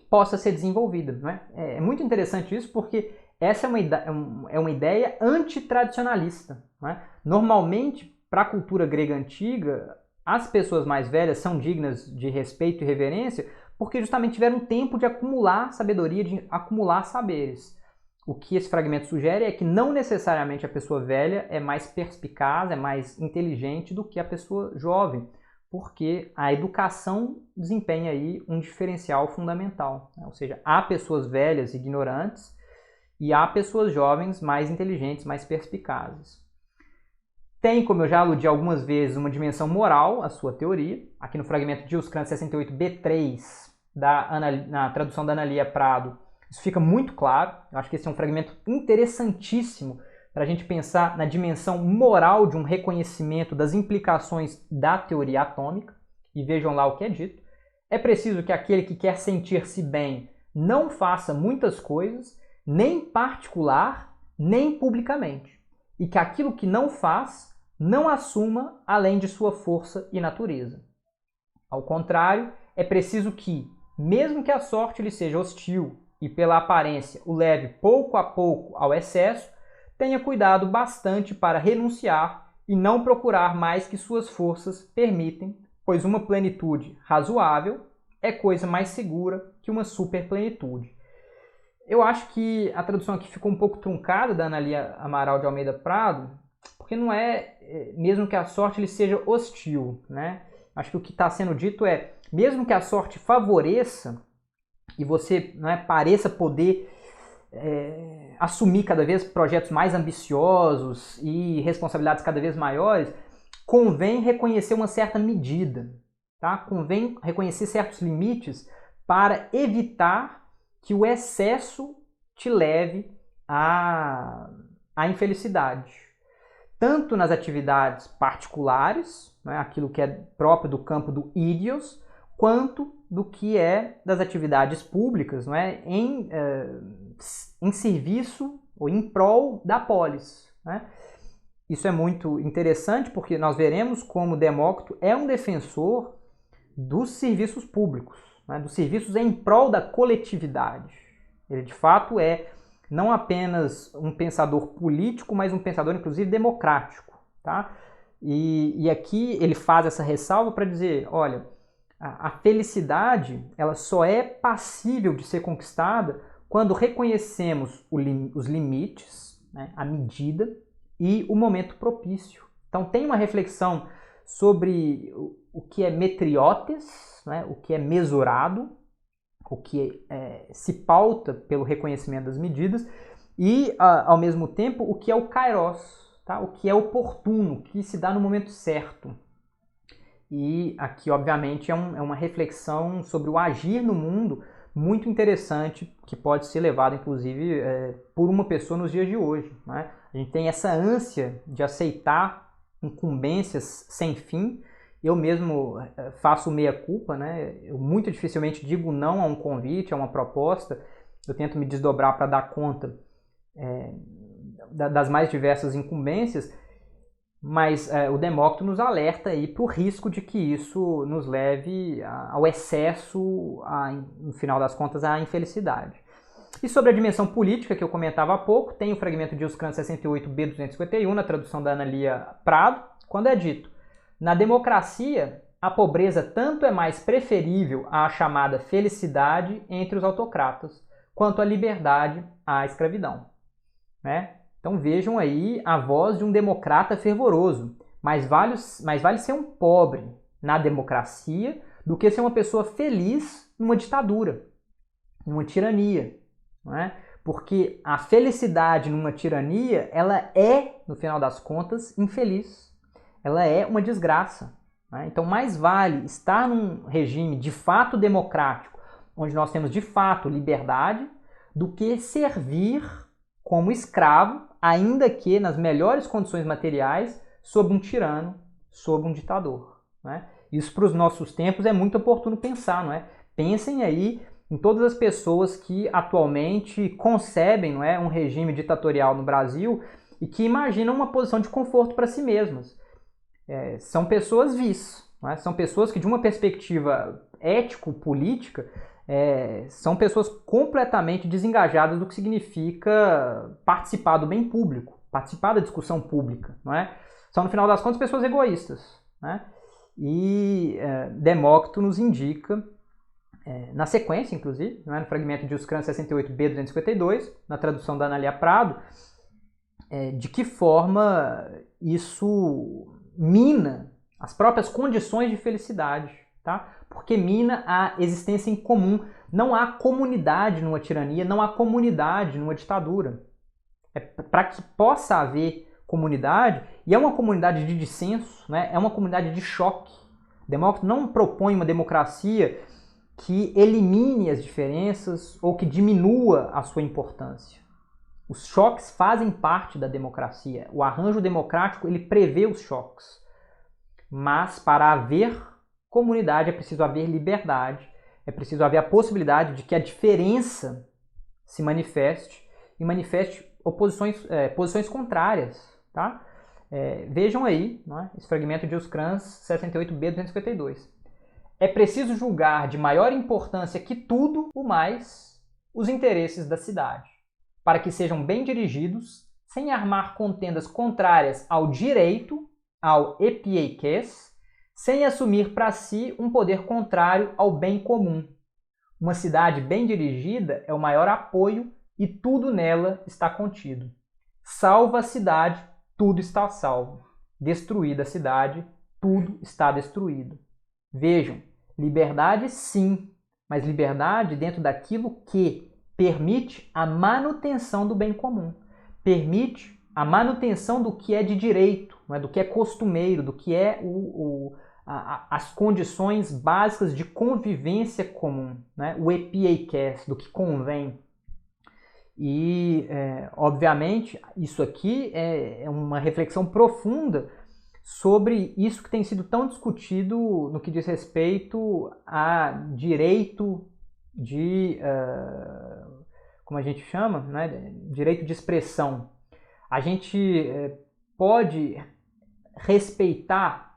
possa ser desenvolvida. Não é? É muito interessante isso porque essa é uma ideia antitradicionalista. Não é? Normalmente, para a cultura grega antiga, as pessoas mais velhas são dignas de respeito e reverência porque justamente tiveram tempo de acumular sabedoria, de acumular saberes. O que esse fragmento sugere é que não necessariamente a pessoa velha é mais perspicaz, é mais inteligente do que a pessoa jovem, porque a educação desempenha aí um diferencial fundamental. Né? Ou seja, há pessoas velhas e ignorantes e há pessoas jovens mais inteligentes, mais perspicazes. Tem, como eu já aludi algumas vezes, uma dimensão moral, a sua teoria. Aqui no fragmento de Uscran 68b3, na tradução da Analia Prado, isso fica muito claro. Eu acho que esse é um fragmento interessantíssimo para a gente pensar na dimensão moral de um reconhecimento das implicações da teoria atômica. E vejam lá o que é dito. É preciso que aquele que quer sentir-se bem não faça muitas coisas, nem particular, nem publicamente. E que aquilo que não faz, não assuma além de sua força e natureza. Ao contrário, é preciso que, mesmo que a sorte lhe seja hostil e pela aparência o leve pouco a pouco ao excesso, tenha cuidado bastante para renunciar e não procurar mais que suas forças permitem, pois uma plenitude razoável é coisa mais segura que uma superplenitude. Eu acho que a tradução aqui ficou um pouco truncada da Analia Amaral de Almeida Prado, porque não é mesmo que a sorte lhe seja hostil, né? Acho que o que está sendo dito é, mesmo que a sorte favoreça e você, né, pareça poder assumir cada vez projetos mais ambiciosos e responsabilidades cada vez maiores, convém reconhecer uma certa medida, tá? Convém reconhecer certos limites para evitar que o excesso te leve à infelicidade. Tanto nas atividades particulares, né, aquilo que é próprio do campo do idios, quanto do que é das atividades públicas, não é? Em serviço ou em prol da polis. Né? Isso é muito interessante porque nós veremos como Demócrito é um defensor dos serviços públicos, né? Dos serviços em prol da coletividade. Ele, de fato, é não apenas um pensador político, mas um pensador, inclusive, democrático. Tá? E aqui ele faz essa ressalva para dizer, olha, a felicidade ela só é passível de ser conquistada quando reconhecemos os limites, né, a medida e o momento propício. Então tem uma reflexão sobre o que é metriotes, né, o que é mesurado, o que se pauta pelo reconhecimento das medidas e, ao mesmo tempo, o que é o kairos, tá? O que é oportuno, o que se dá no momento certo. E aqui, obviamente, é uma reflexão sobre o agir no mundo muito interessante, que pode ser levado, inclusive, por uma pessoa nos dias de hoje. Né? A gente tem essa ânsia de aceitar incumbências sem fim. Eu mesmo faço meia-culpa, né? Eu muito dificilmente digo não a um convite, a uma proposta. Eu tento me desdobrar para dar conta das mais diversas incumbências, mas o Demócrito nos alerta para o risco de que isso nos leve ao excesso, no final das contas, à infelicidade. E sobre a dimensão política que eu comentava há pouco, tem o fragmento de Uscran 68b251, na tradução da Analia Prado, quando é dito: na democracia, a pobreza tanto é mais preferível à chamada felicidade entre os autocratas, quanto a liberdade à escravidão. Né? Então vejam aí a voz de um democrata fervoroso. Mais vale ser um pobre na democracia do que ser uma pessoa feliz numa ditadura, numa tirania. Não é? Porque a felicidade numa tirania, ela é, no final das contas, infeliz. Ela é uma desgraça. Né? Então mais vale estar num regime de fato democrático, onde nós temos de fato liberdade, do que servir como escravo, ainda que nas melhores condições materiais, sob um tirano, sob um ditador. né? Isso para os nossos tempos é muito oportuno pensar, não é? Pensem aí em todas as pessoas que atualmente concebem, não é, um regime ditatorial no Brasil e que imaginam uma posição de conforto para si mesmas. São pessoas vis, não é? São pessoas que, de uma perspectiva ético-política, são pessoas completamente desengajadas do que significa participar do bem público, participar da discussão pública, não é? São, no final das contas, pessoas egoístas, né? E Demócrito nos indica, na sequência, inclusive, no fragmento de Os Crans 68b 252, na tradução da Analia Prado, de que forma isso mina as próprias condições de felicidade, tá? Porque mina a existência em comum. Não há comunidade numa tirania, não há comunidade numa ditadura. Para que possa haver comunidade, e é uma comunidade de dissenso, né? É uma comunidade de choque. Demócrito não propõe uma democracia que elimine as diferenças ou que diminua a sua importância. Os choques fazem parte da democracia. O arranjo democrático, ele prevê os choques. Mas para haver comunidade é preciso haver liberdade, é preciso haver a possibilidade de que a diferença se manifeste e manifeste posições contrárias, tá? Vejam aí, né, esse fragmento de Os Crans 68b 252. É preciso julgar de maior importância que tudo o mais os interesses da cidade, para que sejam bem dirigidos, sem armar contendas contrárias ao direito, ao epieikes, sem assumir para si um poder contrário ao bem comum. Uma cidade bem dirigida é o maior apoio e tudo nela está contido. Salva a cidade, tudo está salvo. Destruída a cidade, tudo está destruído. Vejam, liberdade sim, mas liberdade dentro daquilo que permite a manutenção do bem comum, permite a manutenção do que é de direito, não é? Do que é costumeiro, do que é as condições básicas de convivência comum, né? O epieikes, do que convém. E, obviamente, isso aqui é uma reflexão profunda sobre isso que tem sido tão discutido no que diz respeito a direito de, como a gente chama, né? Direito de expressão. A gente pode respeitar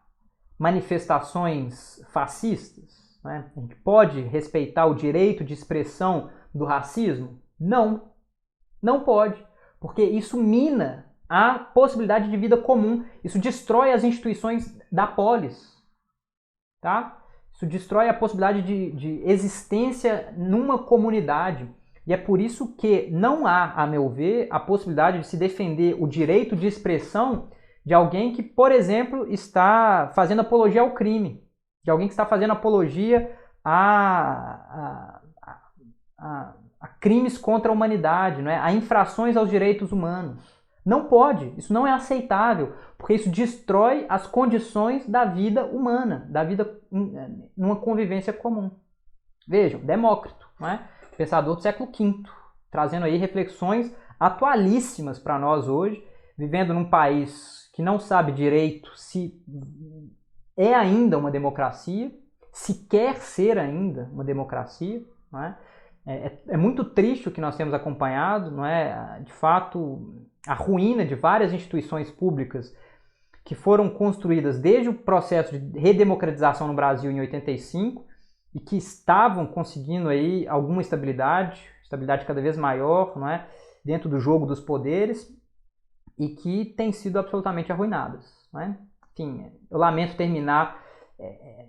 manifestações fascistas, né? A gente pode respeitar o direito de expressão do racismo? Não, não pode, porque isso mina a possibilidade de vida comum, isso destrói as instituições da polis, tá? Isso destrói a possibilidade de existência numa comunidade. E é por isso que não há, a meu ver, a possibilidade de se defender o direito de expressão de alguém que, por exemplo, está fazendo apologia ao crime, de alguém que está fazendo apologia a crimes contra a humanidade, não é? A infrações aos direitos humanos. Não pode, isso não é aceitável, porque isso destrói as condições da vida humana, da vida numa convivência comum. Vejam, Demócrito, não é? Pensador do século V, trazendo aí reflexões atualíssimas para nós hoje, vivendo num país que não sabe direito se é ainda uma democracia, se quer ser ainda uma democracia, não é? É muito triste o que nós temos acompanhado, não é? De fato, a ruína de várias instituições públicas que foram construídas desde o processo de redemocratização no Brasil em 85 e que estavam conseguindo aí alguma estabilidade cada vez maior, não é? Dentro do jogo dos poderes e que têm sido absolutamente arruinadas, não é? Enfim, eu lamento terminar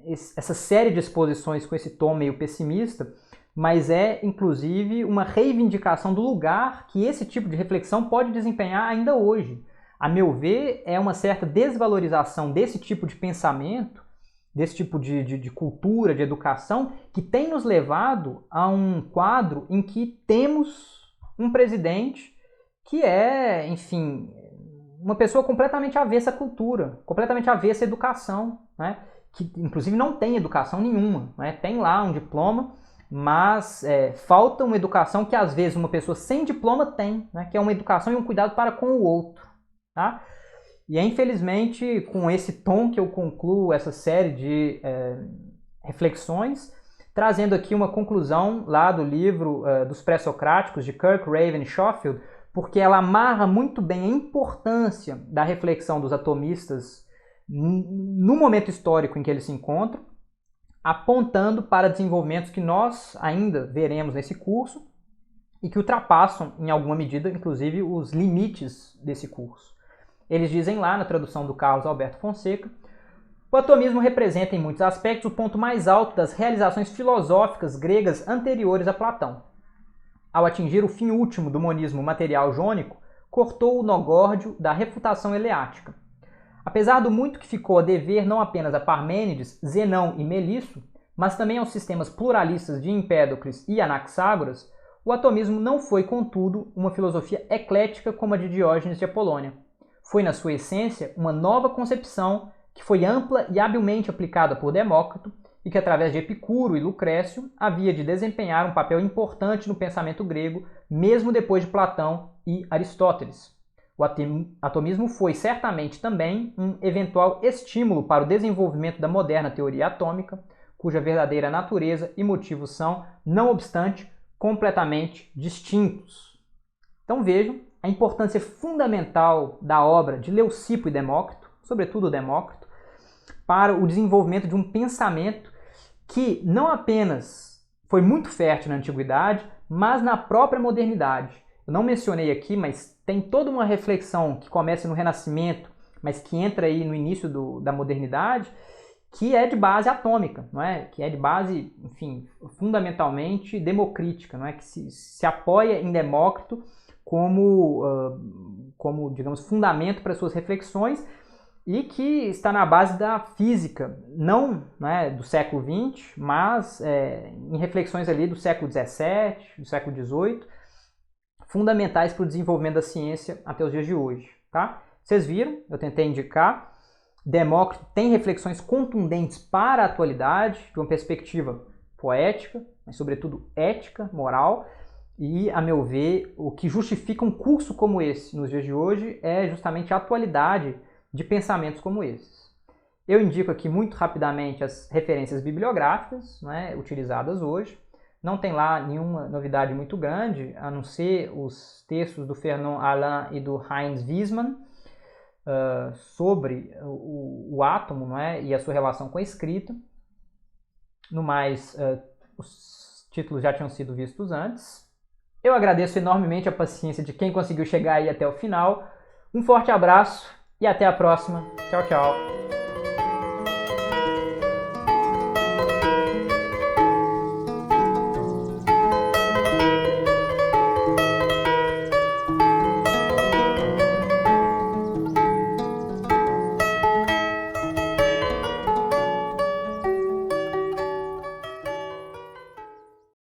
essa série de exposições com esse tom meio pessimista, mas é, inclusive, uma reivindicação do lugar que esse tipo de reflexão pode desempenhar ainda hoje. A meu ver, é uma certa desvalorização desse tipo de pensamento, desse tipo de cultura, de educação, que tem nos levado a um quadro em que temos um presidente que é, enfim, uma pessoa completamente avessa à cultura, completamente avessa à educação, né? Que, inclusive, não tem educação nenhuma, né? Tem lá um diploma, mas falta uma educação que, às vezes, uma pessoa sem diploma tem, né? Que é uma educação e um cuidado para com o outro, tá? E é infelizmente com esse tom que eu concluo essa série de reflexões, trazendo aqui uma conclusão lá do livro dos pré-socráticos de Kirk, Raven e Schofield, porque ela amarra muito bem a importância da reflexão dos atomistas no momento histórico em que eles se encontram, apontando para desenvolvimentos que nós ainda veremos nesse curso e que ultrapassam, em alguma medida, inclusive, os limites desse curso. Eles dizem lá, na tradução do Carlos Alberto Fonseca, o atomismo representa, em muitos aspectos, o ponto mais alto das realizações filosóficas gregas anteriores a Platão. Ao atingir o fim último do monismo material jônico, cortou o nó górdio da refutação eleática. Apesar do muito que ficou a dever não apenas a Parmênides, Zenão e Melisso, mas também aos sistemas pluralistas de Empédocles e Anaxágoras, o atomismo não foi, contudo, uma filosofia eclética como a de Diógenes de Apolônia. Foi, na sua essência, uma nova concepção que foi ampla e habilmente aplicada por Demócrito e que, através de Epicuro e Lucrécio, havia de desempenhar um papel importante no pensamento grego, mesmo depois de Platão e Aristóteles. O atomismo foi, certamente, também um eventual estímulo para o desenvolvimento da moderna teoria atômica, cuja verdadeira natureza e motivos são, não obstante, completamente distintos. Então vejam a importância fundamental da obra de Leucipo e Demócrito, sobretudo Demócrito, para o desenvolvimento de um pensamento que não apenas foi muito fértil na antiguidade, mas na própria modernidade. Eu não mencionei aqui, mas tem toda uma reflexão que começa no Renascimento, mas que entra aí no início da modernidade, que é de base atômica, não é? Que é de base, enfim, fundamentalmente democrítica, não é? Que se apoia em Demócrito como, digamos, fundamento para suas reflexões e que está na base da física, não, do século XX, mas em reflexões ali do século XVII, do século XVIII, fundamentais para o desenvolvimento da ciência até os dias de hoje. Tá? Vocês viram, eu tentei indicar, Demócrito tem reflexões contundentes para a atualidade, de uma perspectiva poética, mas sobretudo ética, moral, e, a meu ver, o que justifica um curso como esse nos dias de hoje é justamente a atualidade de pensamentos como esses. Eu indico aqui muito rapidamente as referências bibliográficas utilizadas hoje. Não tem lá nenhuma novidade muito grande, a não ser os textos do Fernand Alain e do Heinz Wiesmann sobre o átomo e a sua relação com a escrita. No mais, os títulos já tinham sido vistos antes. Eu agradeço enormemente a paciência de quem conseguiu chegar aí até o final. Um forte abraço e até a próxima. Tchau, tchau.